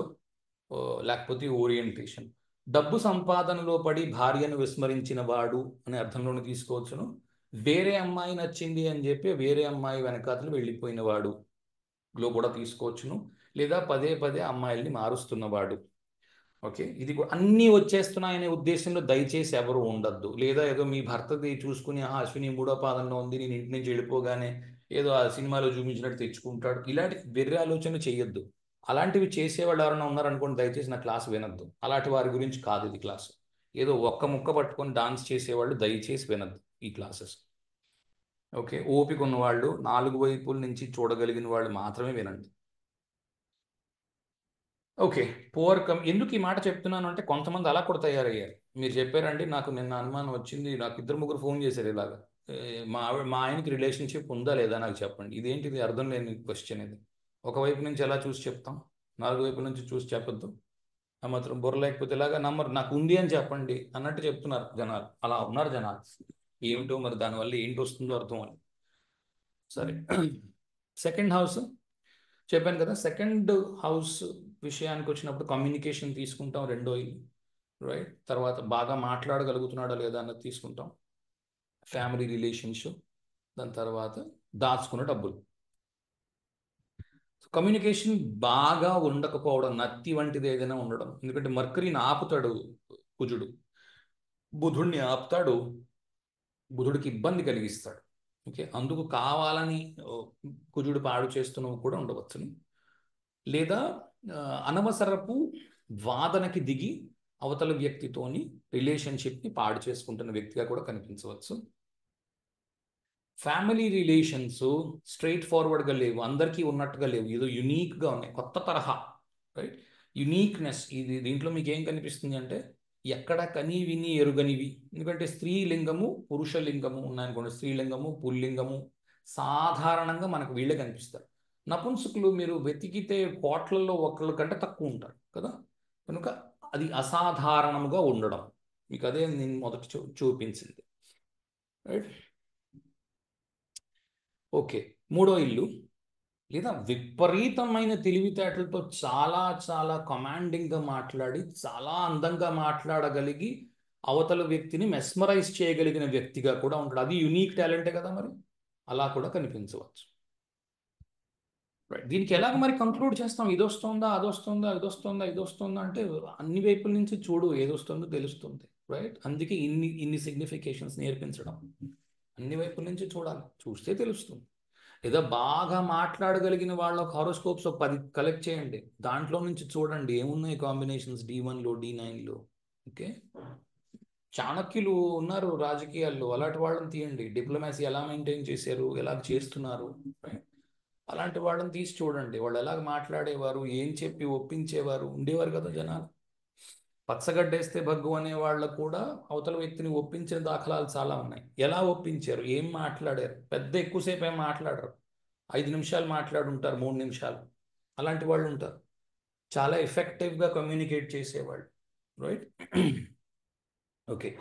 లేకపోతే ఓరియంటేషన్, డబ్బు సంపాదనలో పడి భార్యను విస్మరించిన వాడు అనే అర్థంలోనే తీసుకోవచ్చును. వేరే అమ్మాయి నచ్చింది అని చెప్పి వేరే అమ్మాయి వెనకాతలు వెళ్ళిపోయిన వాడు లో కూడా తీసుకోవచ్చును. లేదా పదే పదే అమ్మాయిల్ని మారుస్తున్నవాడు. ఓకే, ఇది కూడా అన్నీ వచ్చేస్తున్నాయనే ఉద్దేశంలో దయచేసి ఎవరు ఉండద్దు. లేదా ఏదో మీ భర్తది చూసుకుని అశ్విని 3వ పాదంలో ఉంది నేను ఇంటి నుంచి వెళ్ళిపోగానే ఏదో ఆ సినిమాలో చూపించినట్టు తెచ్చుకుంటాడు, ఇలాంటి వెర్రి ఆలోచన చేయొద్దు. అలాంటివి చేసేవాళ్ళు ఎవరైనా ఉన్నారనుకోండి, దయచేసి నా క్లాస్ వినద్దు. అలాంటి వారి గురించి కాదు ఇది క్లాసు. ఏదో ఒక్క ముక్క పట్టుకొని డాన్స్ చేసేవాళ్ళు దయచేసి వినద్దు ఈ క్లాసెస్. ఓకే, ఓపిక ఉన్నవాళ్ళు 4 వైపుల నుంచి చూడగలిగిన వాళ్ళు మాత్రమే వినండి. ఓకే. ఎందుకు ఈ మాట చెప్తున్నాను అంటే కొంతమంది అలా కూడా తయారయ్యారు. మీరు చెప్పారండి, నాకు నిన్న అనుమానం వచ్చింది, నాకు ఇద్దరు ముగ్గురు ఫోన్ చేశారు ఇలాగా. మా ఆయనకి రిలేషన్షిప్ ఉందా లేదా నాకు చెప్పండి. ఇదేంటిది అర్థం లేని క్వశ్చన్ ఇది. ఒకవైపు నుంచి ఎలా చూసి చెప్తాం, నాలుగు వైపు నుంచి చూసి చెప్పొద్దు. ఆ మాత్రం బుర్ర లేకపోతే ఇలాగా నమ్మరు. నాకు ఉంది అని చెప్పండి అన్నట్టు చెప్తున్నారు జనాలు. అలా ఉన్నారు జనాలు. ఏమిటో మరి దానివల్ల ఏంటి వస్తుందో అర్థం అని. సరే. సెకండ్ హౌస్ చెప్పాను కదా. సెకండ్ హౌస్ విషయానికి వచ్చినప్పుడు కమ్యూనికేషన్ తీసుకుంటాం, రెండో ఇల్లు. రైట్. తర్వాత బాగా మాట్లాడగలుగుతున్నాడా లేదా అన్నది తీసుకుంటాం. Family relationship. దాని తర్వాత దాచుకున్న డబ్బులు. కమ్యూనికేషన్ బాగా ఉండకపోవడం, నత్తి వంటిది ఏదైనా ఉండడం. ఎందుకంటే మర్కరీని ఆపుతాడు కుజుడు, బుధుడిని ఆపుతాడు, బుధుడికి ఇబ్బంది కలిగిస్తాడు. ఓకే. అందుకు కావాలని కుజుడు పాడు చేస్తున్నవి కూడా ఉండవచ్చును. లేదా ఆ, అనవసరపు వాదనకి దిగి అవతల వ్యక్తితోని రిలేషన్షిప్ని పాడు చేసుకుంటున్న వ్యక్తిగా కూడా కనిపించవచ్చు. ఫ్యామిలీ రిలేషన్స్ స్ట్రైట్ ఫార్వర్డ్గా లేవు, అందరికీ ఉన్నట్టుగా లేవు, ఏదో యునీక్గా ఉన్నాయి, కొత్త తరహా. రైట్. యునీక్నెస్ ఇది. దీంట్లో మీకు ఏం కనిపిస్తుంది అంటే ఎక్కడ కని విని ఎరుగనివి. ఎందుకంటే స్త్రీలింగము పురుషలింగము ఉన్నాయనుకోండి, స్త్రీలింగము పుల్లింగము సాధారణంగా మనకు వీళ్ళే కనిపిస్తారు. నపుంసకులు మీరు వెతికితే కోట్లలో ఒకళ్ళ కంటే తక్కువ ఉంటారు కదా. కనుక అది అసాధారణముగా ఉండడం, మీకు అదే నేను మొదట చూపించింది. రైట్. ఓకే. మూడో ఇల్లు. లేదా విపరీతమైన తెలివితేటలతో చాలా చాలా కమాండింగ్గా మాట్లాడి చాలా అందంగా మాట్లాడగలిగి అవతల వ్యక్తిని మెస్మరైజ్ చేయగలిగిన వ్యక్తిగా కూడా ఉంటాడు. అది యునీక్ టాలెంటే కదా మరి. అలా కూడా కనిపించవచ్చు. దీనికి ఎలాగ మరి కంక్లూడ్ చేస్తాం? ఇది వస్తుందా, అది వస్తుందా, ఇది వస్తుందా, ఇది వస్తుందా అంటే అన్ని వైపుల నుంచి చూడు, ఏది వస్తుందో తెలుస్తుంది. రైట్. అందుకే ఇన్ని ఇన్ని సిగ్నిఫికేషన్స్ నేర్పించడం. అన్ని వైపుల నుంచి చూడాలి, చూస్తే తెలుస్తుంది. ఏదో బాగా మాట్లాడగలిగిన వాళ్ళ హారోస్కోప్స్ 10 కలెక్ట్ చేయండి, దాంట్లో నుంచి చూడండి ఏమున్నాయి కాంబినేషన్స్ D1లో D9లో. ఓకే. చాణక్యులు ఉన్నారు రాజకీయాల్లో, అలాంటి వాళ్ళని తీయండి. డిప్లొమాసీ ఎలా మెయింటైన్ చేశారు, ఎలా చేస్తున్నారు, అలాంటి వాళ్ళని తీసి చూడండి. వాళ్ళు ఎలాగ మాట్లాడేవారు, ఏం చెప్పి ఒప్పించేవారు, ఉండేవారు కదా జనాలు. పచ్చగడ్డేస్తే భగ్గు అనే వాళ్ళు కూడా అవతల వ్యక్తిని ఒప్పించిన దాఖలాలు చాలా ఉన్నాయి. ఎలా ఒప్పించారు, ఏం మాట్లాడారు, పెద్ద ఎక్కువసేపు ఏం మాట్లాడరు, 5 నిమిషాలు మాట్లాడుంటారు, 3 నిమిషాలు. అలాంటి వాళ్ళు ఉంటారు, చాలా ఎఫెక్టివ్గా కమ్యూనికేట్ చేసేవాళ్ళు. Right. Okay.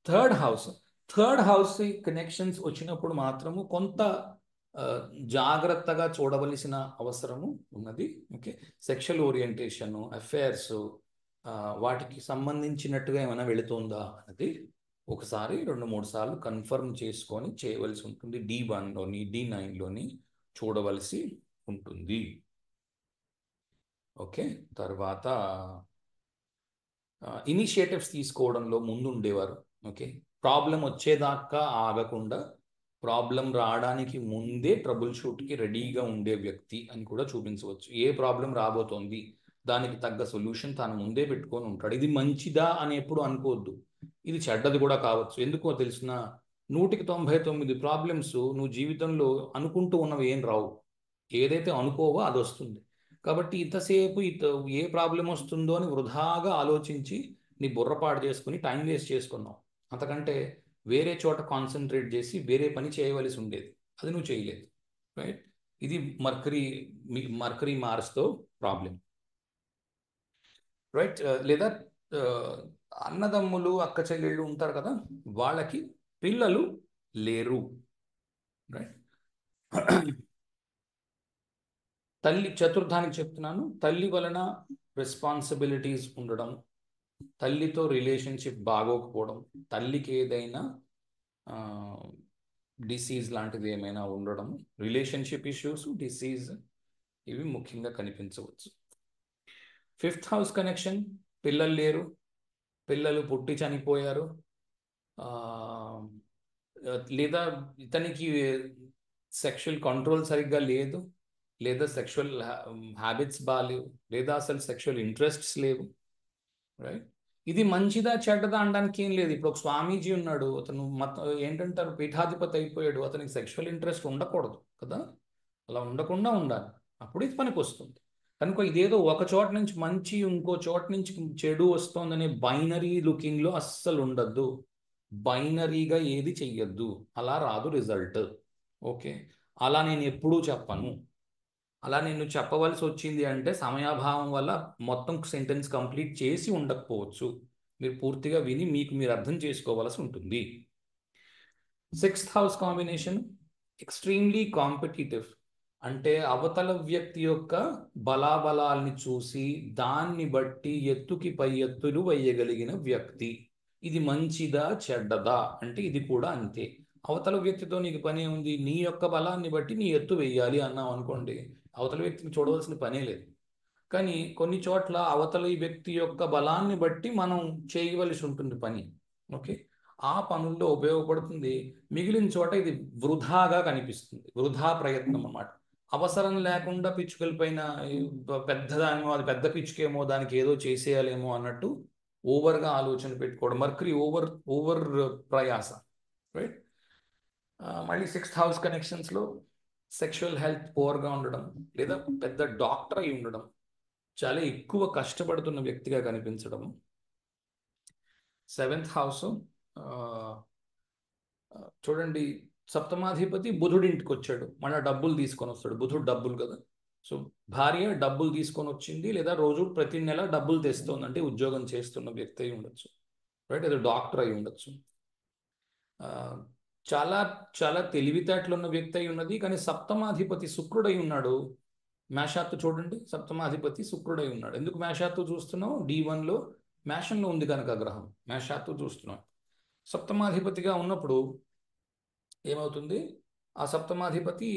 Third house. Third house connections వచ్చినప్పుడు మాత్రము కొంత ఆ, జాగ్రత్తగా చూడవలసిన అవసరము ఉన్నది. ఓకే. సెక్షువల్ ఓరియంటేషన్, అఫైర్స్, వాటికి సంబంధించినట్టుగా ఏమైనా వెళుతుందా అన్నది ఒకసారి 2-3 సార్లు కన్ఫర్మ్ చేసుకొని చేయవలసి ఉంటుంది. D1లోని D9లోని చూడవలసి ఉంటుంది. ఓకే. తర్వాత ఇనిషియేటివ్స్ తీసుకోవడంలో ముందు ఉండేవారు. ఓకే. ప్రాబ్లం వచ్చేదాకా ఆగకుండా ప్రాబ్లం రావడానికి ముందే ట్రబుల్ షూట్కి రెడీగా ఉండే వ్యక్తి అని కూడా చూపించవచ్చు. ఏ ప్రాబ్లం రాబోతోంది దానికి తగ్గ సొల్యూషన్ తాను ముందే పెట్టుకొని ఉంటాడు. ఇది మంచిదా అని ఎప్పుడు అనుకోవద్దు, ఇది చెడ్డది కూడా కావచ్చు. ఎందుకో తెలిసిన 199 ప్రాబ్లమ్స్ నువ్వు జీవితంలో అనుకుంటూ ఉన్నవి ఏం రావు, ఏదైతే అనుకోవో అది వస్తుంది. కాబట్టి ఇంతసేపు ఏ ప్రాబ్లం వస్తుందో అని వృధాగా ఆలోచించి నీ బుర్రపాడు చేసుకుని టైం వేస్ట్ చేసుకున్నావు. అంతకంటే వేరే చోట కాన్సన్ట్రేట్ చేసి వేరే పని చేయవలసి ఉండేది, అది నువ్వు చేయలేదు. రైట్. ఇది మర్కరీ మర్కరీ మార్స్తో ప్రాబ్లం. రైట్. లేదా అన్నదమ్ములు అక్క చెల్లెళ్ళు ఉంటారు కదా, వాళ్ళకి పిల్లలు లేరు. రైట్. తల్లి చతుర్థానికి చెప్తున్నాను. తల్లి వలన రెస్పాన్సిబిలిటీస్ ఉండడం, తల్లితో రిలేషన్షిప్ బాగోకపోవడం, తల్లికి ఏదైనా డిసీజ్ లాంటిది ఏమైనా ఉండడం, రిలేషన్షిప్ ఇష్యూస్, డిసీజ్, ఇవి ముఖ్యంగా కనిపించవచ్చు. ఫిఫ్త్ హౌస్ కనెక్షన్, పిల్లలు లేరు, పిల్లలు పుట్టి చనిపోయారు, లేదా ఇతనికి సెక్షువల్ కంట్రోల్ సరిగ్గా లేదు, లేదా సెక్షువల్ హ్యాబిట్స్ బాగాలేవు, లేదా అసలు సెక్షువల్ ఇంట్రెస్ట్స్ లేవు. రైట్. ఇది మంచిదా చెడ్డదా అనడానికి ఏం లేదు. ఇప్పుడు ఒక స్వామీజీ ఉన్నాడు, అతను ఏంటంటారు పీఠాధిపతి అయిపోయాడు, అతనికి సెక్షువల్ ఇంట్రెస్ట్ ఉండకూడదు కదా, అలా ఉండకుండా ఉండాలి, అప్పుడు ఇది పనికి వస్తుంది. కనుక ఇదేదో ఒక చోట నుంచి మంచి ఇంకో చోట నుంచి చెడు వస్తోందనే బైనరీ లుకింగ్లో అస్సలు ఉండద్దు. బైనరీగా ఏది చెయ్యొద్దు, అలా రాదు రిజల్ట్. ఓకే, అలా నేను ఎప్పుడూ చెప్పను. అలా నేను చెప్పవలసి వచ్చింది అంటే సమయాభావం వల్ల మొత్తం సెంటెన్స్ కంప్లీట్ చేసి ఉండకపోవచ్చు. మీరు పూర్తిగా విని మీకు మీరు అర్థం చేసుకోవాల్సి ఉంటుంది. Sixth house combination extremely competitive. అంటే అవతల వ్యక్తి యొక్క బలాబలాల్ని చూసి దాన్ని బట్టి ఎత్తుకి పై ఎత్తులు వేయగలిగిన వ్యక్తి. ఇది మంచిదా చెడ్డదా అంటే ఇది కూడా అంతే. అవతల వ్యక్తితో నీకు పనే ఉంది, నీ యొక్క బలాన్ని బట్టి నీ ఎత్తు వేయాలి అన్నాం అనుకోండి, అవతల వ్యక్తిని చూడవలసిన పనే లేదు. కానీ కొన్ని చోట్ల అవతలి వ్యక్తి యొక్క బలాన్ని బట్టి మనం చేయవలసి ఉంటుంది పని. ఓకే, ఆ పనుల్లో ఉపయోగపడుతుంది. మిగిలిన చోట ఇది వృధాగా కనిపిస్తుంది, వృధా ప్రయత్నం అన్నమాట. అవసరం లేకుండా పిచ్చుకల పైన పెద్దదానేమో, అది పెద్ద పిచ్చుకేమో, దానికి ఏదో చేసేయాలేమో అన్నట్టు ఓవర్గా ఆలోచన పెట్టుకోవడం, మర్కరీ ఓవర్ ఓవర్ ప్రయాస. రైట్. మళ్ళీ సిక్స్త్ హౌస్ కనెక్షన్స్లో సెక్షువల్ హెల్త్ పోర్గా ఉండడం, లేదా పెద్ద డాక్టర్ అయి ఉండడం, చాలా ఎక్కువ కష్టపడుతున్న వ్యక్తిగా కనిపించడం. సెవెంత్ హౌస్ చూడండి, సప్తమాధిపతి బుధుడి ఇంటికి వచ్చాడు, మళ్ళీ డబ్బులు తీసుకొని వస్తాడు. బుధుడు డబ్బులు కదా. సో భార్య డబ్బులు తీసుకొని వచ్చింది, లేదా రోజు ప్రతి నెల డబ్బులు తెస్తుంది, అంటే ఉద్యోగం చేస్తున్న వ్యక్తి అయి ఉండొచ్చు. రైట్, ఏదో డాక్టర్ అయి ఉండొచ్చు. చాలా చాలా తెలివితేటలు ఉన్న వ్యక్తి అయి ఉన్నది. కానీ సప్తమాధిపతి శుక్రుడై ఉన్నాడు. మేషాత్తు చూడండి, సప్తమాధిపతి శుక్రుడై ఉన్నాడు. ఎందుకు మేషాత్తు చూస్తున్నాం? D1లో మేషంలో ఉంది కనుక గ్రహం మేషాత్తు చూస్తున్నాం. సప్తమాధిపతిగా ఉన్నప్పుడు ఏమవుతుంది? ఆ సప్తమాధిపతి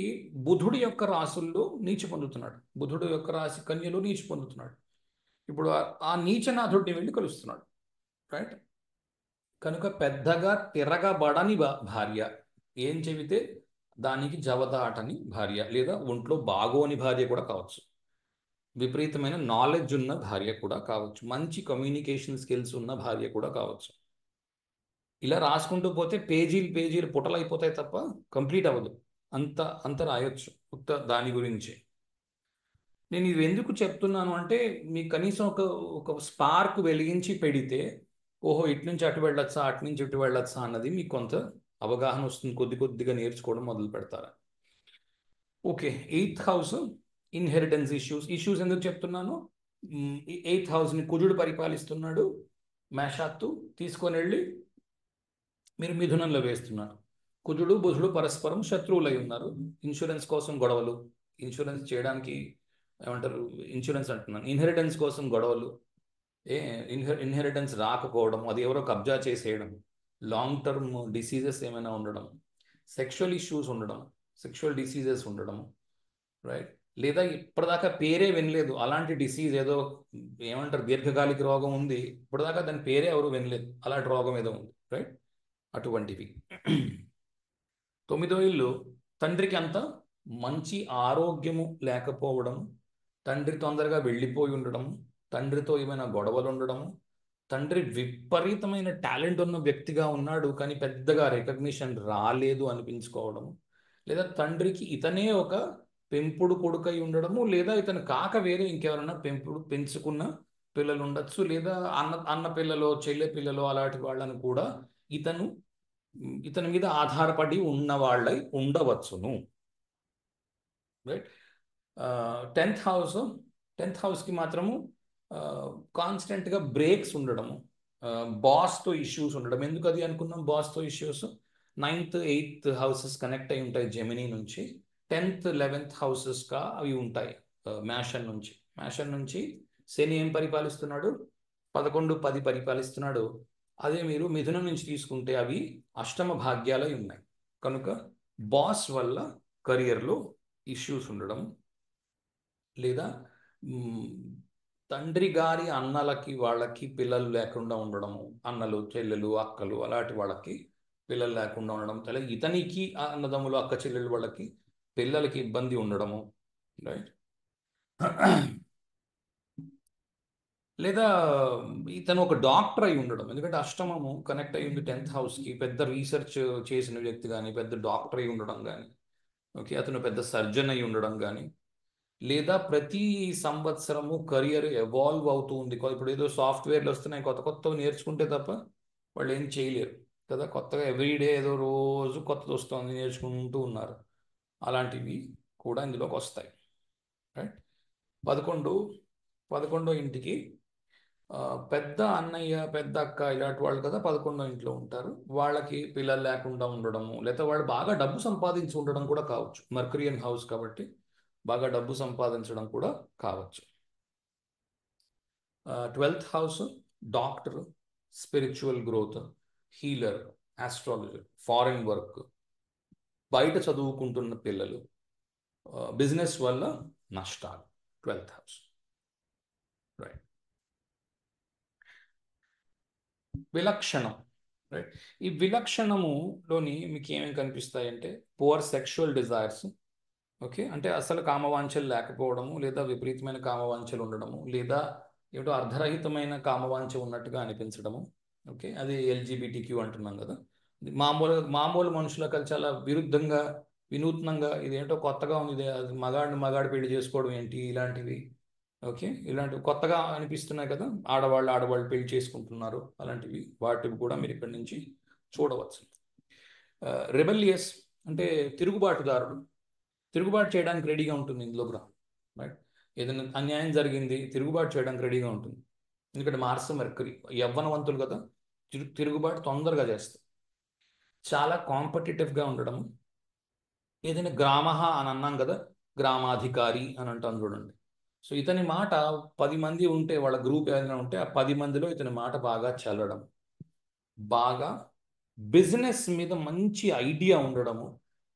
బుధుడి యొక్క రాసుల్లో నీచి పొందుతున్నాడు. బుధుడు యొక్క రాశి కన్యలో నీచి పొందుతున్నాడు. ఇప్పుడు ఆ నీచనాథుడిని వెళ్ళి కలుస్తున్నాడు. రైట్. కనుక పెద్దగా తిరగబడని భార్య, ఏం చెబితే దానికి జవదాటని భార్య, లేదా ఒంట్లో బాగోని భార్య కూడా కావచ్చు. విపరీతమైన నాలెడ్జ్ ఉన్న భార్య కూడా కావచ్చు. మంచి కమ్యూనికేషన్ స్కిల్స్ ఉన్న భార్య కూడా కావచ్చు. ఇలా రాసుకుంటూ పోతే పేజీలు పేజీలు పుటలు అయిపోతాయి తప్ప కంప్లీట్ అవ్వదు. అంత అంత రాయొచ్చు ఉత్త దాని గురించి. నేను ఇది ఎందుకు చెప్తున్నాను అంటే, మీకు కనీసం ఒక స్పార్క్ వెలిగించి పెడితే, ఓహో ఇటు నుంచి అటు వెళ్ళొచ్చా, అటు నుంచి ఇటు వెళ్ళొచ్చా అన్నది మీకు కొంత అవగాహన వస్తుంది. కొద్ది కొద్దిగా నేర్చుకోవడం మొదలు పెడతారా. Okay, eighth house inheritance issues ఎందుకు చెప్తున్నాను? ఎయిత్ హౌస్ని కుజుడు పరిపాలిస్తున్నాడు. మేషాత్తు తీసుకొని వెళ్ళి మీరు మిథునంలో వేస్తున్నారు. కుజుడు బుధుడు పరస్పరం శత్రువులై ఉన్నారు. ఇన్సూరెన్స్ కోసం గొడవలు, ఇన్సూరెన్స్ చేయడానికి ఏమంటారు, ఇన్సూరెన్స్ అంటున్నాను, ఇన్హెరిటెన్స్ కోసం గొడవలు, ఇన్హెరిటెన్స్ రాకపోవడం, అది ఎవరో కబ్జా చేసేయడం, లాంగ్ టర్మ్ డిసీజెస్ ఏమైనా ఉండడం, సెక్షువల్ ఇష్యూస్ ఉండడం, సెక్షువల్ డిసీజెస్ ఉండడం. రైట్. లేదా ఇప్పటిదాకా పేరే వినలేదు అలాంటి డిసీజ్, ఏదో ఏమంటారు దీర్ఘకాలిక రోగం ఉంది, ఇప్పటిదాకా దాని పేరే ఎవరు వినలేదు, అలాంటి రోగం ఏదో ఉంది. రైట్, అటువంటివి. తొమ్మిదో ఇల్లు తండ్రికి అంత మంచి ఆరోగ్యము లేకపోవడం, తండ్రి తొందరగా వెళ్ళిపోయి ఉండడం, తండ్రితో ఏమైనా గొడవలు ఉండడం, తండ్రి విపరీతమైన టాలెంట్ ఉన్న వ్యక్తిగా ఉన్నాడు కానీ పెద్దగా రికగ్నిషన్ రాలేదు అనిపించుకోవడం, లేదా తండ్రికి ఇతనే ఒక పెంపుడు కొడుకై ఉండడము, లేదా ఇతను కాక వేరే ఇంకెవరైనా పెంచుకున్న పిల్లలు ఉండొచ్చు, లేదా అన్న పిల్లలో చెల్లె పిల్లలో అలాంటి వాళ్ళని కూడా ఇతని మీద ఆధారపడి ఉన్న వాళ్ళై ఉండవచ్చును. రైట్. టెన్త్ హౌస్కి మాత్రము కాన్స్టెంట్గా బ్రేక్స్ ఉండడము, బాస్తో ఇష్యూస్ ఉండడం. ఎందుకు అది అనుకున్నాం బాస్తో issues? 9th 8th houses connect అయి ఉంటాయి జెమినీ నుంచి. 10th 11th హౌసెస్గా అవి ఉంటాయి మేషన్ నుంచి శని ఏం పరిపాలిస్తున్నాడు? 11 10 పరిపాలిస్తున్నాడు. అదే మీరు మిథునం నుంచి తీసుకుంటే అవి అష్టమ భాగ్యాలై ఉన్నాయి. కనుక బాస్ వల్ల కెరియర్లో ఇష్యూస్ ఉండడం, లేదా తండ్రి గారి అన్నలకి వాళ్ళకి పిల్లలు లేకుండా ఉండడము, అన్నలు చెల్లెలు అక్కలు అలాంటి వాళ్ళకి పిల్లలు లేకుండా ఉండడం, లేదా ఇతనికి అన్నదమ్ములు అక్క చెల్లెలు వాళ్ళకి పిల్లలకి ఇబ్బంది ఉండడము. రైట్. లేదా ఇతను ఒక డాక్టర్ అయి ఉండడం, ఎందుకంటే అష్టమము కనెక్ట్ అయి ఉంది 10th హౌస్కి. పెద్ద రీసెర్చ్ చేసిన వ్యక్తి కానీ, పెద్ద డాక్టర్ అయి ఉండడం కానీ, ఓకే, అతను పెద్ద సర్జన్ అయి ఉండడం కానీ, లేదా ప్రతి సంవత్సరము కెరియర్ ఎవాల్వ్ అవుతూ ఉంది. ఇప్పుడు ఏదో సాఫ్ట్వేర్లు వస్తున్నాయి, కొత్త కొత్తవి నేర్చుకుంటే తప్ప వాళ్ళు ఏం చేయలేరు కదా. కొత్తగా ఎవ్రీడే ఏదో రోజు కొత్తది వస్తుంది, నేర్చుకుంటూ ఉన్నారు. అలాంటివి కూడా ఇందులోకి వస్తాయి. రైట్. 11 11 ఇంటికి పెద్ద అన్నయ్య పెద్ద అక్క ఇలాంటి వాళ్ళు కదా 11 ఇంట్లో ఉంటారు. వాళ్ళకి పిల్లలు లేకుండా ఉండడము, లేదా వాళ్ళు బాగా డబ్బు సంపాదించి ఉండడం కూడా కావచ్చు. మర్కరియన్ హౌస్ కాబట్టి బాగా డబ్బు సంపాదించడం కూడా కావచ్చు. 12th house doctor, spiritual growth, healer, astrologer, foreign work, బయట చదువుకుంటున్న పిల్లలు, బిజినెస్ వల్ల నష్టాలు. 12th house. రైట్. విలక్షణం. రైట్. ఈ విలక్షణములోని మీకు ఏమేమి కనిపిస్తాయంటే పువర్ సెక్షువల్ డిజైర్స్. ఓకే, అంటే అసలు కామవాంఛలు లేకపోవడము, లేదా విపరీతమైన కామవాంఛలు ఉండడము, లేదా ఏమిటో అర్ధరహితమైన కామవాంఛ ఉన్నట్టుగా అనిపించడము. ఓకే, అది ఎల్జిబిటిక్యూ అంటున్నాం కదా. మామూలు మామూలు మనుషులకు అది చాలా విరుద్ధంగా, వినూత్నంగా, ఇదేంటో కొత్తగా ఉంది, ఇది అది మగాడిని మగాడు పెళ్లి చేసుకోవడం ఏంటి, ఇలాంటివి. ఓకే, ఇలాంటివి కొత్తగా అనిపిస్తున్నాయి కదా. ఆడవాళ్ళు ఆడవాళ్ళు పెళ్లి చేసుకుంటున్నారు, అలాంటివి వాటివి కూడా మీరు ఇక్కడి నుంచి చూడవచ్చు. రెబెలియస్ అంటే తిరుగుబాటుదారుడు, తిరుగుబాటు చేయడానికి రెడీగా ఉంటుంది ఇందులో కూడా. రైట్. ఏదైనా అన్యాయం జరిగింది, తిరుగుబాటు చేయడానికి రెడీగా ఉంటుంది. ఎందుకంటే మార్స్ మెర్కరీ యవ్వనవంతులు కదా, తిరుగుబాటు తొందరగా చేస్తారు. చాలా కాంపిటేటివ్గా ఉండడం. ఏదైనా గ్రామః అని అన్నాం కదా, గ్రామాధికారి అని అంటాం చూడండి. సో ఇతని మాట 10 మంది ఉంటే, వాళ్ళ గ్రూప్ ఏదైనా ఉంటే ఆ 10 మందిలో ఇతని మాట బాగా చల్లడం, బాగా బిజినెస్ మీద మంచి ఐడియా ఉండడము,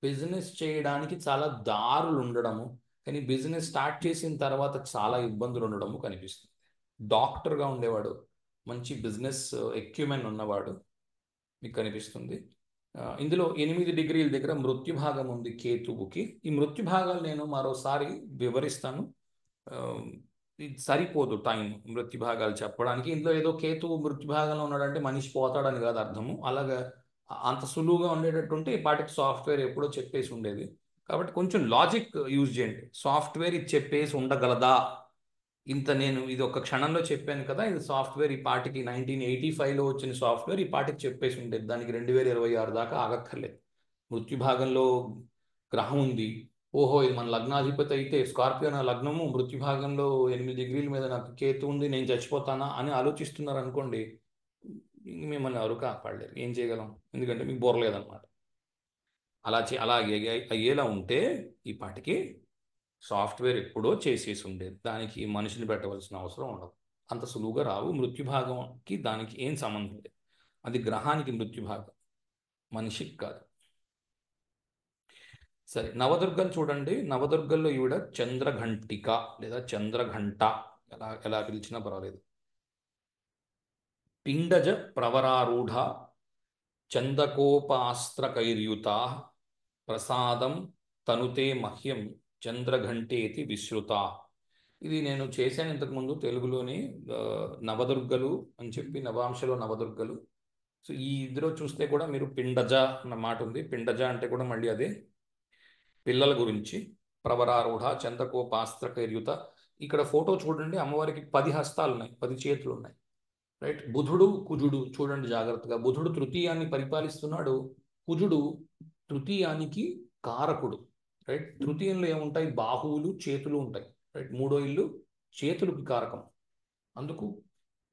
బిజినెస్ చేయడానికి చాలా దారులు ఉండడము, కానీ బిజినెస్ స్టార్ట్ చేసిన తర్వాత చాలా ఇబ్బందులు ఉండడము కనిపిస్తుంది. డాక్టర్గా ఉండేవాడు, మంచి బిజినెస్ ఎక్యుమెన్ ఉన్నవాడు మీకు కనిపిస్తుంది. ఇందులో 8 డిగ్రీల దగ్గర మృత్యు భాగం ఉంది కేతువుకి. ఈ మృత్యు భాగాలు నేను మరోసారి వివరిస్తాను. ఇది సరిపోదు టైం మృత్యు భాగాలు చెప్పడానికి. ఇందులో ఏదో కేతువు మృత్యు భాగంలో ఉన్నాడంటే మనిషి పోతాడని కాదు అర్థము. అలాగా అంత సులువుగా ఉండేటట్టుంటే ఈ పాటికి సాఫ్ట్వేర్ ఎప్పుడో చెప్పేసి ఉండేది. కాబట్టి కొంచెం లాజిక్ యూజ్ చేయండి. సాఫ్ట్వేర్ ఇది చెప్పేసి ఉండగలదా, ఇంత నేను ఇది ఒక క్షణంలో చెప్పాను కదా, ఇది సాఫ్ట్వేర్ ఈ పాటికి 1985లో వచ్చిన సాఫ్ట్వేర్ ఈ పాటికి చెప్పేసి ఉండేది. దానికి 2026 దాకా ఆగక్కర్లేదు. మృత్యు భాగంలో గ్రహం ఉంది, ఓహో ఇది మన లగ్నాధిపతి అయితే స్కార్పియో నా లగ్నము, మృత్యు భాగంలో 8 డిగ్రీల మీద నాకు కేతు ఉంది, నేను చచ్చిపోతానా అని ఆలోచిస్తున్నారు అనుకోండి, మిమ్మల్ని ఎవరు కాపాడలేరు. ఏం చేయగలం, ఎందుకంటే మీకు బోరలేదన్నమాట. అలా అయ్యేలా ఉంటే ఈ పాటికి సాఫ్ట్వేర్ ఎప్పుడో చేసేసి ఉండేది. దానికి మనిషిని పెట్టవలసిన అవసరం ఉండదు. అంత సులువుగా రావు. మృత్యుభాగంకి దానికి ఏం సంబంధం లేదు. అది గ్రహానికి మృత్యుభాగం, మనిషికి కాదు. సరే, నవదుర్గలు చూడండి. నవదుర్గల్లో ఈవిడ చంద్రఘంటిక లేదా చంద్రఘంట, ఎలా ఎలా పిలిచినా పర్వాలేదు. పిండజ ప్రవరారూఢ చందకోపాస్త్రకైర్యుత ప్రసాదం తనుతే మహ్యం చంద్రఘంటేతి విశ్రుత. ఇది నేను చేశాను ఇంతకుముందు తెలుగులోని. నవదుర్గలు అని చెప్పి, నవాంశలో నవదుర్గలు. సో ఈ ఇందులో చూస్తే కూడా మీరు పిండజ అన్న మాట ఉంది. పిండజ అంటే కూడా మళ్ళీ అదే పిల్లల గురించి. ప్రవరారూఢ చందకోపాస్త్రకైర్యుత. ఇక్కడ ఫోటో చూడండి, అమ్మవారికి 10 హస్తాలు ఉన్నాయి, 10 చేతులు ఉన్నాయి. రైట్. బుధుడు కుజుడు చూడండి జాగ్రత్తగా. బుధుడు తృతీయాన్ని పరిపాలిస్తున్నాడు, కుజుడు తృతీయానికి కారకుడు. రైట్. తృతీయంలో ఏముంటాయి, బాహువులు చేతులు ఉంటాయి. రైట్. మూడో ఇల్లు చేతులకు కారకం. అందుకు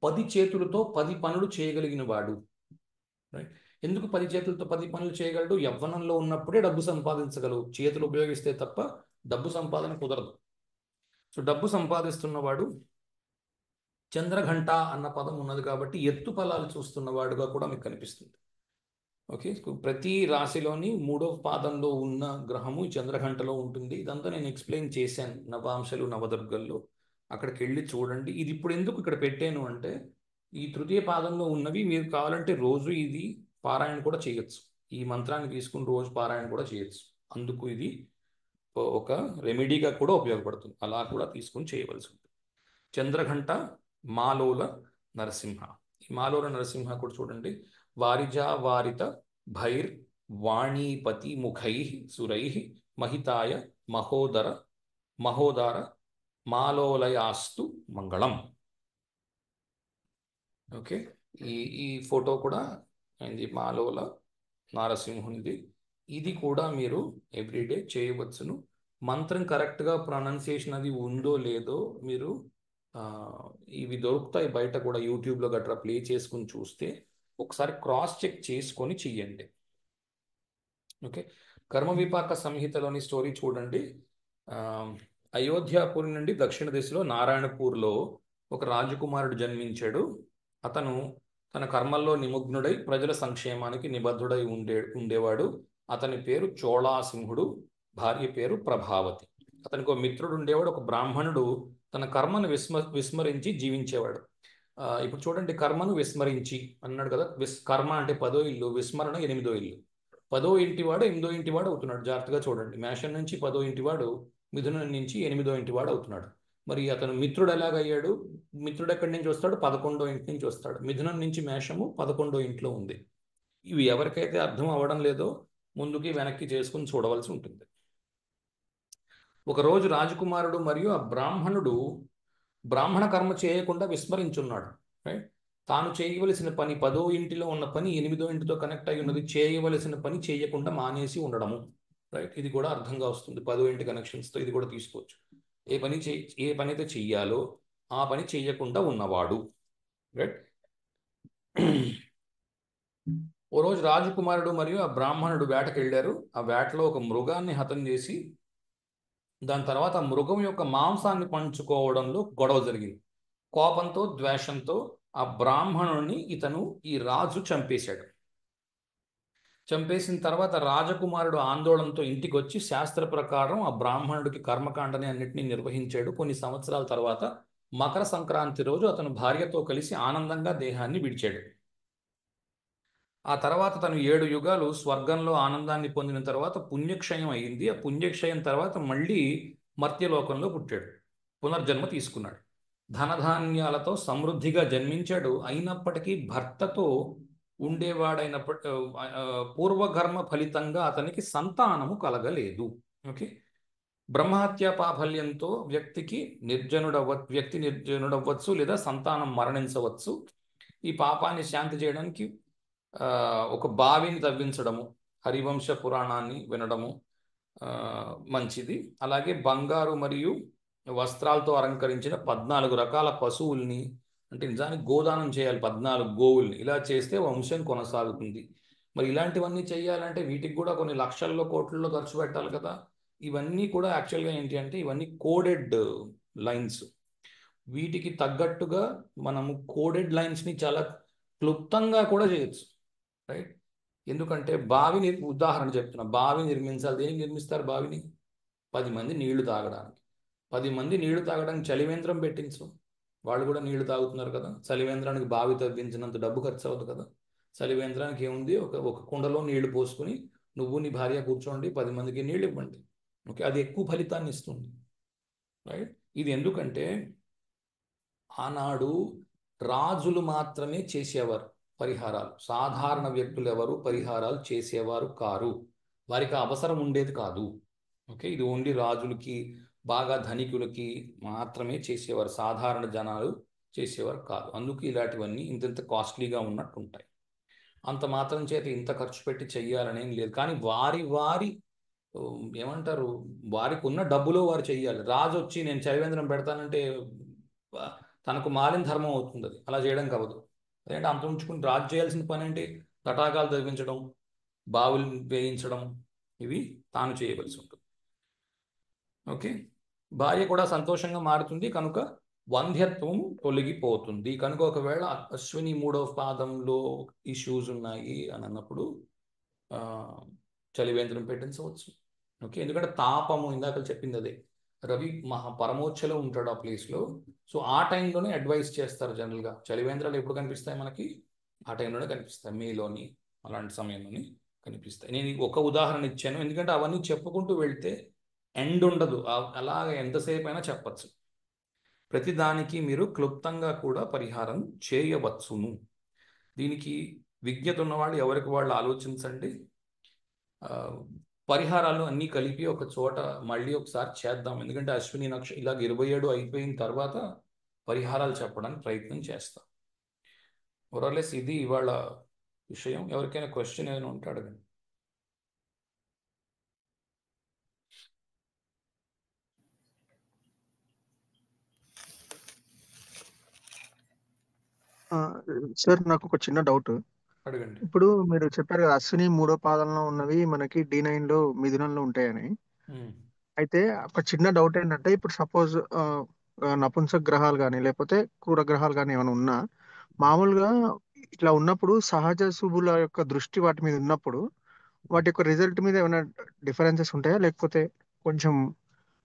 10 చేతులతో 10 పనులు చేయగలిగిన వాడు. రైట్. ఎందుకు 10 చేతులతో 10 పనులు చేయగలడు? యవ్వనంలో ఉన్నప్పుడే డబ్బు సంపాదించగలవు. చేతులు ఉపయోగిస్తే తప్ప డబ్బు సంపాదన కుదరదు. సో డబ్బు సంపాదిస్తున్నవాడు. చంద్రఘంట అన్న పదం ఉన్నది కాబట్టి ఎత్తు ఫలాలు చూస్తున్నవాడుగా కూడా మీకు కనిపిస్తుంది. ఓకే, ప్రతి రాశిలోని 3వ పాదంలో ఉన్న గ్రహము చంద్రఘంటలో ఉంటుంది. ఇదంతా నేను ఎక్స్ప్లెయిన్ చేశాను నవాంశలు నవదుర్గల్లో. అక్కడికి వెళ్ళి చూడండి. ఇది ఇప్పుడు ఎందుకు ఇక్కడ పెట్టాను అంటే, ఈ తృతీయ పాదంలో ఉన్నవి మీరు కావాలంటే రోజు ఇది పారాయణ కూడా చేయొచ్చు. ఈ మంత్రాన్ని తీసుకుని రోజు పారాయణ కూడా చేయొచ్చు. అందుకు ఇది ఒక రెమెడీగా కూడా ఉపయోగపడుతుంది. అలా కూడా తీసుకుని చేయవలసి ఉంటుంది. చంద్రఘంట మాలోల నరసింహ. ఈ మాలోల నరసింహ కూడా చూడండి. వారిజా వారిత భైర్ వాణీపతి ముఖై సురై మహితాయ మహోదర మహోదార మాలోలయాస్తు మంగళం. ఓకే, ఈ ఈ ఫోటో కూడా ఇది మాలోల నారసింహునిది. ఇది కూడా మీరు ఎవ్రీడే చేయవచ్చును. మంత్రం కరెక్ట్గా ప్రొనౌన్సియేషన్ అది ఉందో లేదో మీరు ఆ, ఇవి దొరుకుతాయి బయట కూడా, యూట్యూబ్లో గట్రా ప్లే చేసుకుని చూస్తే ఒకసారి క్రాస్ చెక్ చేసుకొని చెయ్యండి. ఓకే, కర్మ విపాక సంహితలోని స్టోరీ చూడండి. ఆ, అయోధ్యాపురి నుండి దక్షిణ దిశలో నారాయణపూర్లో ఒక రాజకుమారుడు జన్మించాడు. అతను తన కర్మల్లో నిమగ్నుడై ప్రజల సంక్షేమానికి నిబద్ధుడై ఉండేవాడు. అతని పేరు చోళాసింహుడు, భార్య పేరు ప్రభావతి. అతనికి ఒక మిత్రుడు ఉండేవాడు, ఒక బ్రాహ్మణుడు. తన కర్మను విస్మరించి జీవించేవాడు. ఇప్పుడు చూడండి, కర్మను విస్మరించి అన్నాడు కదా. కర్మ అంటే 10వ ఇల్లు, విస్మరణ 8వ ఇల్లు. 10వ ఇంటివాడు 8వ ఇంటివాడు అవుతున్నాడు. జాగ్రత్తగా చూడండి, మేషం నుంచి 10వ ఇంటివాడు మిథునం నుంచి 8వ ఇంటివాడు అవుతున్నాడు. మరి అతను మిత్రుడు ఎలాగయ్యాడు? మిత్రుడు ఎక్కడి నుంచి వస్తాడు? 11వ ఇంటి నుంచి వస్తాడు. మిథునం నుంచి మేషము 11వ ఇంట్లో ఉంది. ఇవి ఎవరికైతే అర్థం అవ్వడం లేదో ముందుకి వెనక్కి చేసుకుని చూడవలసి ఉంటుంది. ఒకరోజు రాజకుమారుడు మరియు ఆ బ్రాహ్మణుడు బ్రాహ్మణ కర్మ చేయకుండా విస్మరించున్నాడు. రైట్, తాను చేయవలసిన పని 10వ ఇంటిలో ఉన్న పని 8వ ఇంటితో కనెక్ట్ అయి ఉన్నది. చేయవలసిన పని చేయకుండా మానేసి ఉండడము. రైట్, ఇది కూడా అర్థంగా వస్తుంది 10వ ఇంటి కనెక్షన్స్తో. ఇది కూడా తీసుకోవచ్చు. ఏ పని అయితే చెయ్యాలో ఆ పని చేయకుండా ఉన్నవాడు. రైట్. ఓ రోజు రాజకుమారుడు మరియు ఆ బ్రాహ్మణుడు వేటకు వెళ్ళారు. ఆ వేటలో ఒక మృగాన్ని హతం చేసి దాని తర్వాత ఆ మృగం యొక్క మాంసాన్ని పంచుకోవడంలో గొడవ జరిగింది. కోపంతో ద్వేషంతో ఆ బ్రాహ్మణుని ఈ రాజు చంపేశాడు. చంపేసిన తర్వాత రాజకుమారుడు ఆందోళనతో ఇంటికి వచ్చి శాస్త్ర ప్రకారం ఆ బ్రాహ్మణుడికి కర్మకాండని అన్నింటినీ నిర్వహించాడు. కొన్ని సంవత్సరాల తర్వాత మకర సంక్రాంతి రోజు అతను భార్యతో కలిసి ఆనందంగా దేహాన్ని విడిచాడు. ఆ తర్వాత తను 7 యుగాలు స్వర్గంలో ఆనందాన్ని పొందిన తర్వాత పుణ్యక్షయం అయింది. ఆ పుణ్యక్షయం తర్వాత మళ్ళీ మర్త్యలోకంలో పుట్టాడు, పునర్జన్మ తీసుకున్నాడు. ధనధాన్యాలతో సమృద్ధిగా జన్మించాడు. అయినప్పటికీ భర్తతో ఉండేవాడైనప్పటి పూర్వకర్మ ఫలితంగా అతనికి సంతానము కలగలేదు. ఓకే, బ్రహ్మహత్య పాఫల్యంతో వ్యక్తి నిర్జనుడవ్వచ్చు లేదా సంతానం మరణించవచ్చు. ఈ పాపాన్ని శాంతి చేయడానికి ఒక బావిని తవ్వించడము, హరివంశ పురాణాన్ని వినడము మంచిది. అలాగే బంగారు మరియు వస్త్రాలతో అలంకరించిన 14 రకాల పశువుల్ని, అంటే నిజానికి గోదానం చేయాలి 14 గోవుల్ని. ఇలా చేస్తే వంశం కొనసాగుతుంది. మరి ఇలాంటివన్నీ చేయాలంటే వీటికి కూడా కొన్ని లక్షల్లో కోట్లలో ఖర్చు పెట్టాలి కదా. ఇవన్నీ కూడా యాక్చువల్గా ఏంటి అంటే ఇవన్నీ కోడెడ్ లైన్స్. వీటికి తగ్గట్టుగా మనము కోడెడ్ లైన్స్ని చాలా క్లుప్తంగా కూడా చేయొచ్చు. రైట్, ఎందుకంటే బావిని ఉదాహరణ చెప్తున్నా. బావి నిర్మించాలి. దేనికి నిర్మిస్తారు బావిని? 10 మంది నీళ్లు తాగడానికి. 10 మంది నీళ్లు తాగడానికి చలివేంద్రం పెట్టించు, వాళ్ళు కూడా నీళ్లు తాగుతున్నారు కదా. చలివేంద్రానికి బావి తవ్వించినంత డబ్బు ఖర్చు అవుతుంది కదా. చలివేంద్రానికి ఏముంది, ఒక కుండలో నీళ్లు పోసుకుని నువ్వు నీ భార్య కూర్చోండి, 10 మందికి నీళ్ళు ఇవ్వండి. ఓకే, అది ఎక్కువ ఫలితాన్ని ఇస్తుంది. రైట్, ఇది ఎందుకంటే ఆనాడు రాజులు మాత్రమే చేసేవారు పరిహారాలు. సాధారణ వ్యక్తులు ఎవరు పరిహారాలు చేసేవారు కారు. వారికి అవసరం ఉండేది కాదు. ఓకే, ఇది ఓన్లీ రాజులకి, బాగా ధనికులకి మాత్రమే చేసేవారు. సాధారణ జనాలు చేసేవారు కాదు. అందుకు ఇలాంటివన్నీ ఇంత కాస్ట్లీగా ఉన్నట్టు ఉంటాయి. అంత మాత్రం చేత ఇంత ఖర్చు పెట్టి చెయ్యాలనేం లేదు. కానీ వారి ఏమంటారు, వారికి ఉన్న డబ్బులో వారు చెయ్యాలి. రాజు వచ్చి నేను చలివేంద్రం పెడతానంటే తనకు మాలిన ధర్మం అవుతుంది. అది అలా చేయడం కావదు. అదేంటే అంత ఉంచుకుని రాజు చేయాల్సిన పని ఏంటి? తటాకాలు తవ్వించడం, బావులు వేయించడం, ఇవి తాను చేయవలసి ఉంటుంది. ఓకే, భార్య కూడా సంతోషంగా మారుతుంది కనుక వంధ్యత్వం తొలగిపోతుంది. కనుక ఒకవేళ అశ్విని 3వ పాదంలో ఇష్యూస్ ఉన్నాయి అని అన్నప్పుడు చలివేంద్రం పెట్టించవచ్చు. ఓకే, ఎందుకంటే తాపము ఇందాక చెప్పింది అదే. రవి పరమోచ్చలో ఉంటాడు ఆ ప్లేస్లో. సో ఆ టైంలోనే అడ్వైస్ చేస్తారు జనరల్గా. చలివేంద్రాలు ఎప్పుడు కనిపిస్తాయి మనకి? ఆ టైంలోనే కనిపిస్తాయి, మేలోని అలాంటి సమయంలోని కనిపిస్తాయి. నేను ఒక ఉదాహరణ ఇచ్చాను ఎందుకంటే అవన్నీ చెప్పుకుంటూ వెళ్తే ఎండ్ ఉండదు. అలాగ ఎంతసేపు అయినా చెప్పచ్చు. ప్రతిదానికి మీరు క్లుప్తంగా కూడా పరిహారం చేయవచ్చును. దీనికి విజ్ఞత ఉన్నవాళ్ళు ఎవరికి వాళ్ళు ఆలోచించండి. పరిహారాలు అన్నీ కలిపి ఒక చోట మళ్ళీ ఒకసారి చేద్దాం. ఎందుకంటే అశ్విని ఇలాగ 27 అయిపోయిన తర్వాత పరిహారాలు చెప్పడానికి ప్రయత్నం చేస్తాం. ఓరలెస్ ఇది ఇవాళ విషయం. ఎవరికైనా క్వశ్చన్ ఏమైనా ఉంటే అడగండి. ఆ, సార్ నాకు ఒక చిన్న డౌట్. అడగండి. ఇప్పుడు మీరు చెప్పారు కదా అశ్విని మూడో పాదంలో ఉన్నవి మనకి D9 లో మిథునంలో ఉంటాయని. ఉమ్. అయితే ఒక చిన్న డౌట్ ఏంటంటే ఇప్పుడు సపోజ్ నపుంసక గ్రహాలు కానీ లేకపోతే క్రూర గ్రహాలు కానీ ఏమైనా ఉన్నా మామూలుగా ఇట్లా ఉన్నప్పుడు సహజ శుభుల యొక్క దృష్టి వాటి మీద ఉన్నప్పుడు వాటి యొక్క రిజల్ట్ మీద ఏమైనా డిఫరెన్సెస్ ఉంటాయా లేకపోతే కొంచెం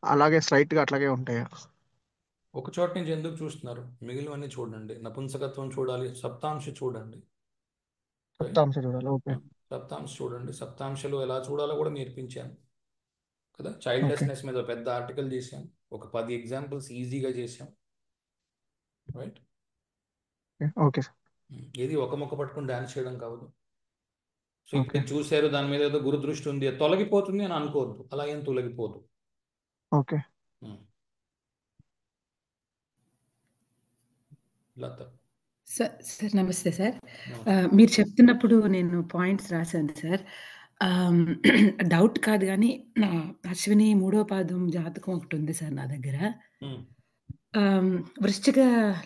అలాగే స్లైట్ గా అట్లాగే ఉంటాయా? ఒక చోట నుంచి ఎందుకు చూస్తున్నారు? మిగిలినవన్నీ చూడండి. నపుంసకత్వం చూడాలి, సప్తాంశ చూడండి. ఓకే? సప్తాంశ చూడాలి. ఓకే. సప్తాంశ చూడండి. సప్తాంశలు ఎలా చూడాలో కూడా నేర్పించాను కదా. ఓకే. చైల్డ్లెస్నెస్ మీద పెద్ద ఆర్టికల్ చేశాం. ఒక 10 ఎగ్జాంపుల్స్ ఈజీగా చేశాం. రైట్. Okay sir. ఏది ఒక మొక్క పట్టుకుని డాన్స్ చేయడం కావద్దు. సో ఇప్పుడు ఓకే. ఇది చూశారు, దాని మీద ఏదో గురుదృష్టి ఉంది, అది తొలగిపోతుంది అని అనుకోవద్దు. అలా ఏం తొలగిపోదు. ఓకే. ఉమ్. లత. సార్ సార్ నమస్తే సార్. నమస్తే. మీరు చెప్తున్నప్పుడు నేను పాయింట్స్ రాశాను సార్. డౌట్ కాదు గానీ, నా అశ్విని మూడో పాదం జాతకం ఒకటుంది సార్ నా దగ్గర. ఉమ్. వృశ్చిక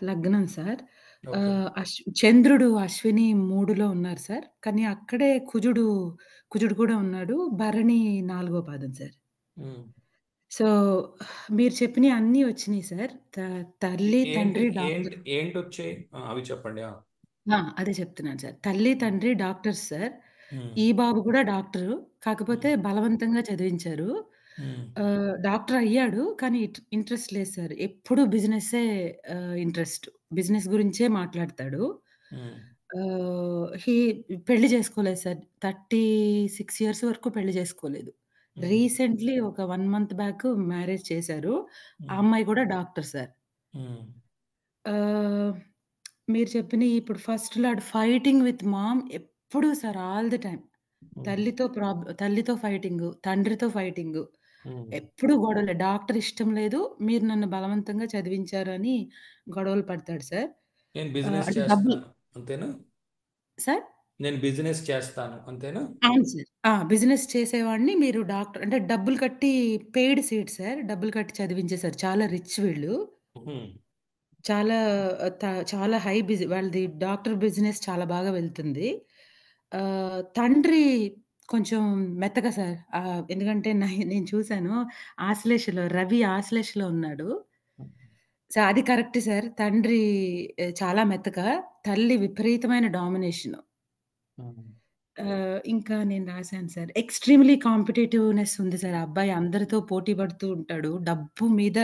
లగ్నం సార్. ఓకే. చంద్రుడు అశ్విని 3లో ఉన్నారు సార్. కానీ అక్కడే కుజుడు కూడా ఉన్నాడు. భరణి 4 పాదం సార్. ఉమ్. సో, మీరు చెప్పినయి అన్నీ వచ్చినియి సార్. తల్లి, ఏంటి తండ్రి, ఏంటి డాక్టర్. ఏంటి వచ్చాయి అవి చెప్పండి. అదే చెప్తున్నాను సార్. తల్లి, తండ్రి డాక్టర్స్ సార్. ఉమ్. ఈ బాబు కూడా డాక్టరు. ఉమ్. కాకపోతే బలవంతంగా చదివించారు. ఉమ్. డాక్టర్ అయ్యాడు. కానీ ఇంట్రెస్ట్ లేదు సార్. ఎప్పుడు బిజినెస్సే ఇంట్రెస్ట్. బిజినెస్ గురించే మాట్లాడతాడు. ఉమ్. హి పెళ్లి చేసుకోలేదు సార్. 36 ఇయర్స్ వరకు పెళ్లి చేసుకోలేదు. ఉమ్. రీసెంట్‌లీ ఒక 1 మంత్ బ్యాక్ మ్యారేజ్ చేశారు. ఆ ఉమ్. అమ్మాయి కూడా డాక్టర్ సార్. ఉమ్. ఆహ్, మీరు చెప్పినయి ఇప్పుడు ఫస్ట్ లాడ్ ఫైటింగ్ విత్ మామ్ ఎప్పుడు sir all the time. Um. తల్లితో ఫైటింగు, తండ్రితో ఫైటింగు. ఉమ్. ఎప్పుడు గొడవలే. డాక్టర్ ఇష్టం లేదు. మీరు నన్ను బలవంతంగా చదివించారని గొడవలు పడతాడు సార్. నేను బిజినెస్ అంటే డబ్బులు చేస్తాను అంతేనా? సార్? నేను బిజినెస్ చేస్తాను అంతేనా? అవును సార్. బిజినెస్ చేసేవాడిని మీరు డాక్టర్ అంటే డబ్బులు కట్టి పెయిడ్ సీట్ సార్. డబ్బులు కట్టి చదివించేసారు. చాలా రిచ్ వీళ్ళు. ఉమ్. చాలా చాలా వాళ్ళది డాక్టర్ బిజినెస్ చాలా బాగా వెళ్తుంది. తండ్రి కొంచెం మెత్తగా సార్. ఎందుకంటే నేను చూసాను రవి ఆశ్లేషలో ఉన్నాడు. సో, అది కరెక్టే సార్. తండ్రి చాలా మెత్తగా, తల్లి విపరీతమైన డామినేషను. ఉమ్. ఇంకా నేను రాసాను సార్. ఎక్స్‌ట్రీమ్‌లీ కాంపిటీటివ్‌నెస్ ఉంది సార్. ఆ అబ్బాయి అందరితో పోటీ పడుతూ ఉంటాడు. డబ్బు మీద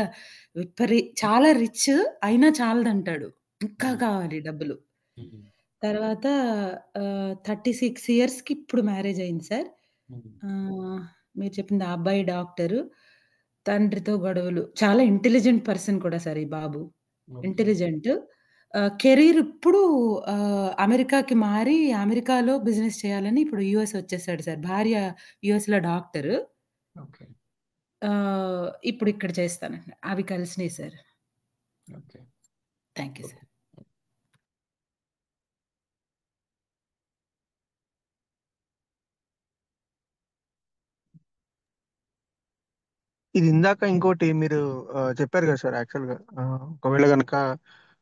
చాలా రిచ్ అయినా చాలదంటాడు. ఇంకా ఉమ్. కావాలి డబ్బులు. ఉమ్. తర్వాత 36 ఇయర్స్‌కి ఇప్పుడు మ్యారేజ్ అయింది సార్. ఉమ్. ఆహ్, మీరు చెప్పింది ఆ అబ్బాయి డాక్టరు. తండ్రితో గొడవలు. చాలా ఇంటెలిజెంట్ పర్సన్ కూడా సార్ ఈ బాబు. ఓకే. ఇంటెలిజెంట్. కెరీర్ ఇప్పుడు అమెరికాకి మారి అమెరికాలో బిజినెస్ చేయాలని ఇప్పుడు యూఎస్ వచ్చేసాడు సార్. భార్య యూఎస్‌లో డాక్టరు. ఓకే. ఇప్పుడు ఇక్కడ చేస్తానంటున్నాడు. అవి కలిసినియి sir. Okay. Thank you okay. Sir. ఇది ఇందాక ఇంకోటి మీరు చెప్పారు కదా సార్. యాక్చువల్గా ఒకవేళ గనక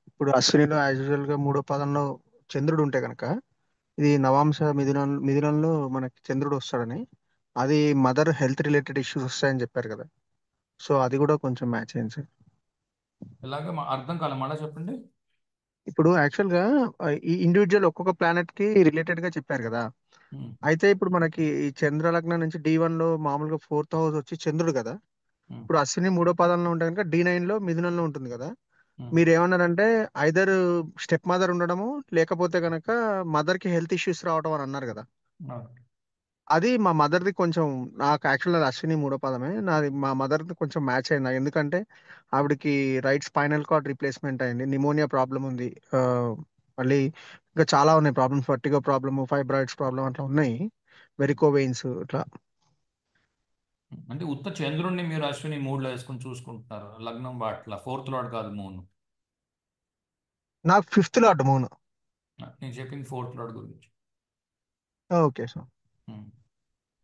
ఇప్పుడు అశ్వినిలో యాజ్ యూజువల్ గా మూడో పాదంలో చంద్రుడు ఉంటే గనక ఇది నవాంశ మిథునంలో మనకి చంద్రుడు వస్తాడని, అది మదర్ హెల్త్ రిలేటెడ్ ఇష్యూస్ వస్తాయని చెప్పారు కదా. సో అది కూడా కొంచెం మ్యాచ్ అయింది సార్. ఎలాగ అర్థం కాలే, మళ్ళా చెప్పండి. ఇప్పుడు యాక్చువల్ గా ఈ ఇండివిజువల్ ఒక్కొక్క ప్లానెట్ కి రిలేటెడ్ గా చెప్పారు కదా. ఉమ్. అయితే ఇప్పుడు మనకి ఈ చంద్ర లగ్నం నుంచి D1 లో మామూలుగా 4th హౌస్ వచ్చి చంద్రుడు కదా. ఉమ్. ఇప్పుడు అశ్విని మూడో పాదంలో ఉంటే కనుక D9 లో మిథునంలో ఉంటుంది కదా. ఉమ్. మీరు ఏమన్నారంటే ఐదర్ స్టెప్ మదర్ ఉండడము లేకపోతే గనక మదర్ కి హెల్త్ ఇష్యూస్ రావడం అని అన్నారు కదా. ఓకే. అది మా మదర్ది కొంచెం, నాకు యాక్చువల్ అది అశ్విని మూడో పదమే నాది, మా మదర్ది కొంచెం మ్యాచ్ అయింది నాకు. ఎందుకంటే ఆవిడకి రైట్ స్పైనల్ కార్డ్ రీప్లేస్మెంట్ అయింది, నిమోనియా ప్రాబ్లం ఉంది. ఆ, మళ్ళీ ఇంకా చాలా ఉన్నాయి problems, vertigo problem, fibroids problem అట్లా ఉన్నాయి, వెరికో వెయిన్స్ ఇట్లా. అంటే ఉత్త చంద్రుణ్ణి మీరు అశ్విని మూడులో వేసుకుని చూసుకుంటున్నారు, లగ్నం వాట్ల ఫోర్త్ లార్డ్ కాదు మూన్. నాకు ఫిఫ్త్ లాట్ మూన్. నేను చెప్పింది ఫోర్త్ లార్డ్ గురించి. Okay sir.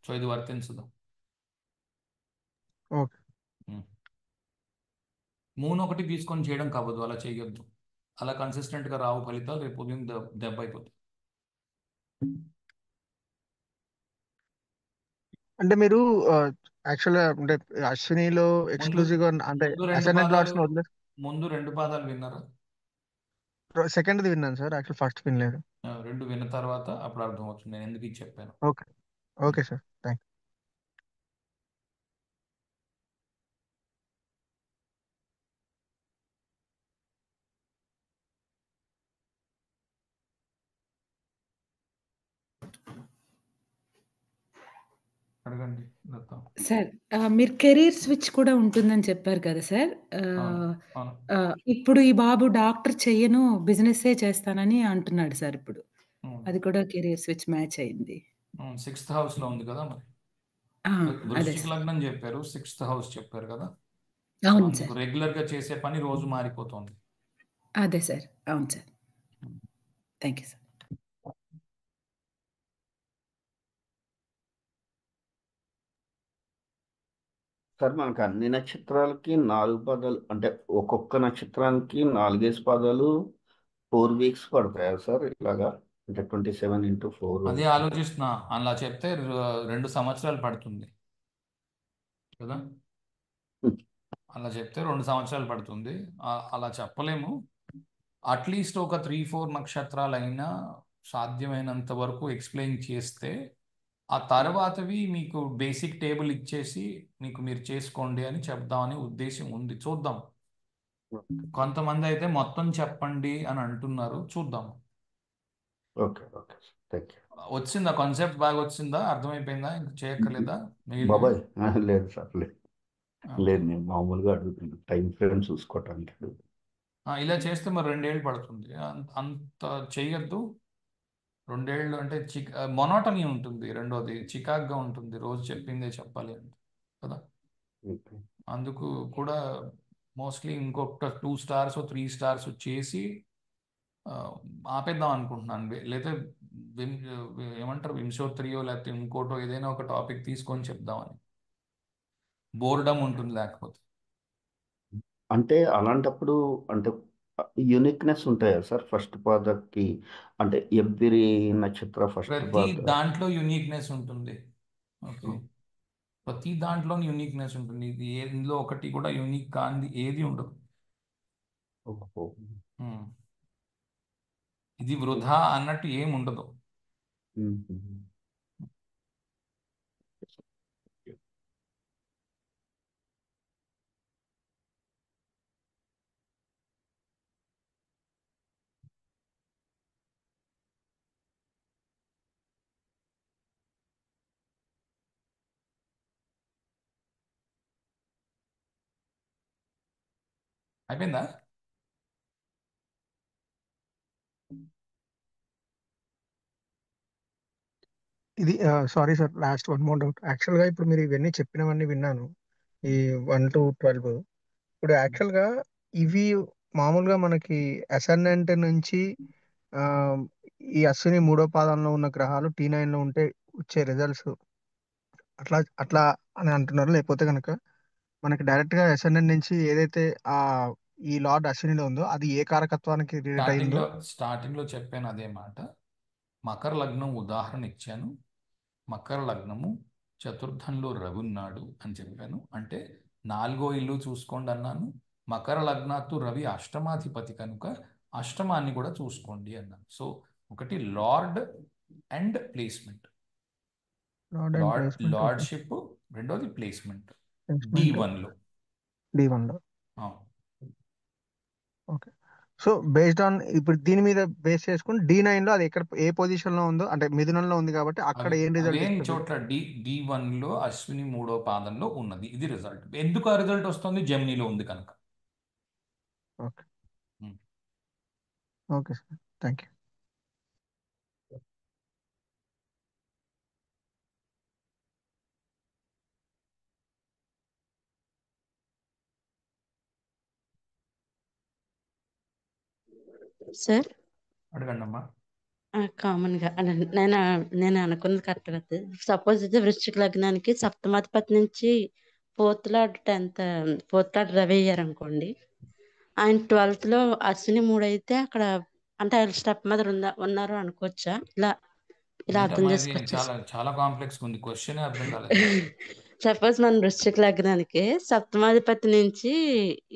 సో ఇది వర్తించదు. ఓకే. మూన్ ఒకటి తీసుకొని చేయడం కావద్దు, అలా చేయొద్దు. అలా కన్సిస్టెంట్గా రావు ఫలితాలు, రేపు ఉదయం దెబ్బ అయిపోతుంది. అంటే మీరు యాక్చువల్గా అంటే అశ్వినిలో ముందు ఎక్స్క్లూజివ్ గా అంటే ముందు రెండు అసెండెంట్ పాదాలు లాట్స్ వదిలేదు. ముందు రెండు పాదాలు విన్నారా? సెకండ్ది విన్నాను సార్, యాక్చువల్ ఫస్ట్ వినలేదు. రెండు విన్న తర్వాత అప్పుడు అర్థమవుతుంది నేను ఎందుకు ఇది చెప్పాను. ఓకే. ఓకే సార్, థ్యాంక్ అడగండి దత్త. సార్ మీరు కెరీర్ స్విచ్ కూడా ఉంటుందని చెప్పారు కదా సార్. అవును అవును ఇప్పుడు ఈ బాబు డాక్టర్ చెయ్యను, బిజినెస్సే చేస్తానని అంటున్నాడు సార్ ఇప్పుడు. అవును. అది కూడా కెరీర్ స్విచ్ మ్యాచ్ అయింది. సిక్స్త్ హౌస్ లో ఉంది కదా మరి. ఆ! అదే వృశ్చిక సార్. లగ్నం చెప్పారు, సిక్స్త్ హౌస్ చెప్పారు కదా. సో అవును అందుకు సార్. రెగ్యులర్ గా చేసే పని రోజు మారిపోతుంది. అదే సార్. అవును sir. Thank you sir. Sir మనకు అన్ని నక్షత్రాలకి 4 పాదాలు అంటే ఒక్కొక్క నక్షత్రానికి 4 పాదాలు 4 వీక్స్ పడతాయా సార్ ఇలాగా? అంటే 27 × 4 అదే ఆలోచిస్తున్నా, అలా చెప్తే 2 సంవత్సరాలు పడుతుంది కదా. అలా చెప్తే 2 సంవత్సరాలు పడుతుంది. అలా చెప్పలేము. అట్లీస్ట్ ఒక 3-4 నక్షత్రాలైనా సాధ్యమైనంత వరకు ఎక్స్ప్లెయిన్ చేస్తే ఆ తర్వాతవి మీకు బేసిక్ టేబుల్ ఇచ్చేసి మీకు మీరు చేసుకోండి అని చెప్దామని ఉద్దేశం ఉంది. చూద్దాం. కొంతమంది అయితే మొత్తం చెప్పండి అని అంటున్నారు, చూద్దాం. Okay okay sir, thank you. వచ్చిందా కాన్సెప్ట్? బాగా వచ్చిందా? అర్థమైపోయిందా? ఇంక చేయక్కర్లేదా మిగిలినవి? బాబాయ్ లేదు సార్, లేదు ఓకే. లేదు, నేను మామూలుగా అడుగుతున్నాను, టైం ఫ్రేమ్ చూసుకోవటానికి అడుగుతున్నాను. ఇలా చేస్తే మరి 2 ఏళ్ళు పడుతుంది. అంత చేయొద్దు. 2 ఏళ్ళు అంటే మొనోటనీ ఉంటుంది, రెండోది చికాగ్గా ఉంటుంది, రోజు చెప్పిందే చెప్పాలి అంటే కదా. ఓకే. అందుకు కూడా మోస్ట్లీ ఇంకొక 2 స్టార్స్ 3 స్టార్స్ చేసి ఆ, ఆపేద్దాం అనుకుంటున్నాను. లేదా ఏమంటారు, వింశోత్తరియో లేకపోతే ఇంకోటో ఏదైనా ఒక టాపిక్ తీసుకొని చెప్దామని. బోర్డమ్ ఉంటుంది లేకపోతే. అంటే అలాంటప్పుడు అంటే యూనిక్నెస్ ఉంటాయా సార్ ఫస్ట్ పాదకి? అంటే ఎవ్రీ నక్షత్ర ఫస్ట్ ప్రతి పాద. దాంట్లో యునీక్నెస్ ఉంటుంది. ఓకే, ప్రతి దాంట్లో యూనిక్నెస్ ఉంటుంది. ఇది ఇందులో ఒకటి కూడా యూనిక్ కానిది ఏది ఉండదు. ఓహో. ఉమ్. ఇది వృధా అన్నట్టు ఏం ఉండదు. మ్మ్. అయిపోయిందా? ఇది sorry sir, last one more doubt. యాక్చువల్గా ఇప్పుడు మీరు ఇవన్నీ చెప్పినవన్నీ విన్నాను, ఈ 1 to 12. ఇప్పుడు యాక్చువల్గా ఇవి మామూలుగా మనకి అసెండెంట్ నుంచి ఆ, ఈ అశ్విని మూడో పాదంలో ఉన్న గ్రహాలు T9 లో ఉంటే వచ్చే రిజల్ట్స్ అట్లా అట్లా అని అంటున్నారు. లేకపోతే కనుక మనకి డైరెక్ట్ గా అసెండెంట్ నుంచి ఏదైతే ఆ ఈ లార్డ్ అశ్వినిలో ఉందో అది ఏ కారకత్వానికి రిలేట్ అయిందో. స్టార్టింగ్లో చెప్పాను అదే మాట. మకర లగ్నం ఉదాహరణ ఇచ్చాను. మకర లగ్నము చతుర్థంలో రవి ఉన్నాడు అని చెప్పాను. అంటే 4వ ఇల్లు చూసుకోండి అన్నాను. మకర లగ్నాత్తు రవి అష్టమాధిపతి కనుక అష్టమాన్ని కూడా చూసుకోండి అన్నాను. సో ఒకటి lord and placement. Lord and placement. Okay. Lordship, రెండోది ప్లేస్మెంట్. ప్లేస్మెంట్ D1లో. D1లో. ఓకే. సో బేస్డ్ ఆన్ ఇప్పుడు దీని మీద బేస్ చేసుకుని D9 లో అది ఎక్కడ ఏ పొజిషన్ లో ఉందో, అంటే మిథునంలో ఉంది కాబట్టి అక్కడ ఏం రిజల్ట్ అవేం ఇస్తుంది. చోట్ల D1లో అశ్విని 3వ పాదంలో ఉన్నది. ఇది రిజల్ట్. ఎందుకు ఆ రిజల్ట్ వస్తుంది? జెమినీలో ఉంది కనుక. Okay. Okay sir, thank you. Sir అడగండి అమ్మా. కామన్గా నేను నేను అనుకున్నది కరెక్ట్ కదా. సపోజ్ ఇది వృశ్చిక లగ్నానికి సప్తమాధిపతి నుంచి ఫోర్త్ లార్డ్ రవి అయ్యారు అనుకోండి. ఆయన 12th లో అశ్విని 3 అయితే అక్కడ అంటే ఆయన స్టెప్ మదర్ ఉన్నారు అనుకోవచ్చా? ఇలా ఇలా అర్థం ఏంటమ్మా ఇది చేసుకోవచ్చా? చాలా చాలా కాంప్లెక్స్ ఉంది, క్వశ్చనే అర్థం కాలేదు. సపోజ్ మన వృశ్చిక లగ్నానికి సప్తమాధిపతి నుంచి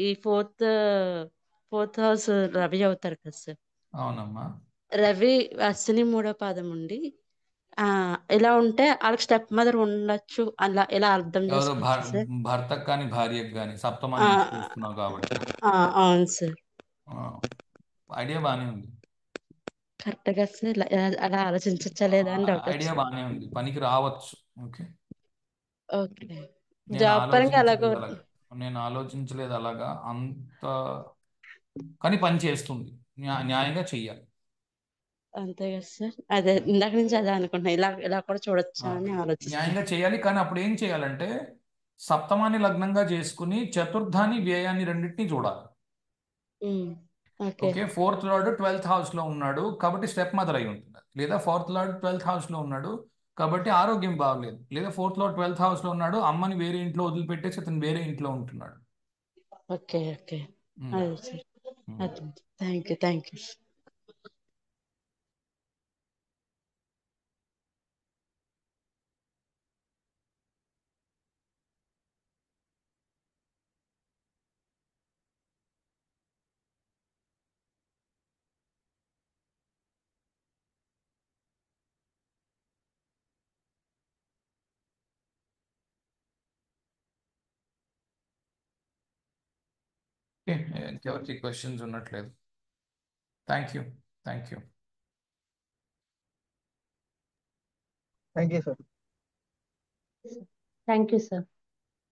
ఈ ఫోర్త్ హౌస్ రవి అవుతారు కదా సార్. అవునమ్మా. రవి అశ్విని 3వ పాదం ఉండి ఆ ఇలా ఉంటే వాళ్ళకి స్టెప్ మదర్ ఉండొచ్చు, అలా ఇలా అర్థం ఎవరు చేసుకోవచ్చు సార్. భర్తకు కానీ భార్యకు కానీ సప్తమం ఆ, నుంచి చూస్తున్నావు కాబట్టి అవును సార్. ఐడియా బాగానే ఉంది. కరెక్ట్ గా సార్ అలా ఆలోచించచ్చా లేదా అని డౌట్ ఐడియా వచ్చింది. బాగానే ఉంది, పనికి రావచ్చు. ఓకే, ఓకే, నేను జాబ్ పరంగా అలాగో ఆలోచించలేదు అలాగా, నేను ఆలోచించలేదు అలాగా అంత, కానీ పని చేస్తుంది, న్యాయంగా చెయ్యాలి. అంతే కదా సార్. అదే ఇందాక నుంచి అదే అనుకుంటున్నా, ఇలా ఇలా కూడా చూడొచ్చా అని న్యాయంగా ఆలోచిస్తాను. చేయాలి, కానీ అప్పుడు ఏం చేయాలంటే సప్తమాన్ని లగ్నంగా చేసుకుని చతుర్థాన్ని వ్యయాన్ని రెండింటినీ చూడాలి. Okay okay, fourth lord 12th house లో ఉన్నాడు కాబట్టి స్టెప్ మదర్ అయి ఉంటుంది, లేదా ఫోర్త్ లార్డ్ 12th హౌస్ లో ఉన్నాడు కాబట్టి ఆరోగ్యం బాగలేదు, లేదా ఫోర్త్ లార్డ్ 12th హౌస్ లో ఉన్నాడు అమ్మని వేరే ఇంట్లో వదిలిపెట్టేసి అతను వేరే ఇంట్లో ఉంటున్నాడు. ఓకే ఓకే ఉమ్, అదే సార్. ఉమ్. అదే, థ్యాంక్ యూ. ఓకే, ఇంకెవరికి క్వశ్చన్స్ ఉన్నట్లేదు. Thank you. Thank you. Thank you sir. Thank you sir.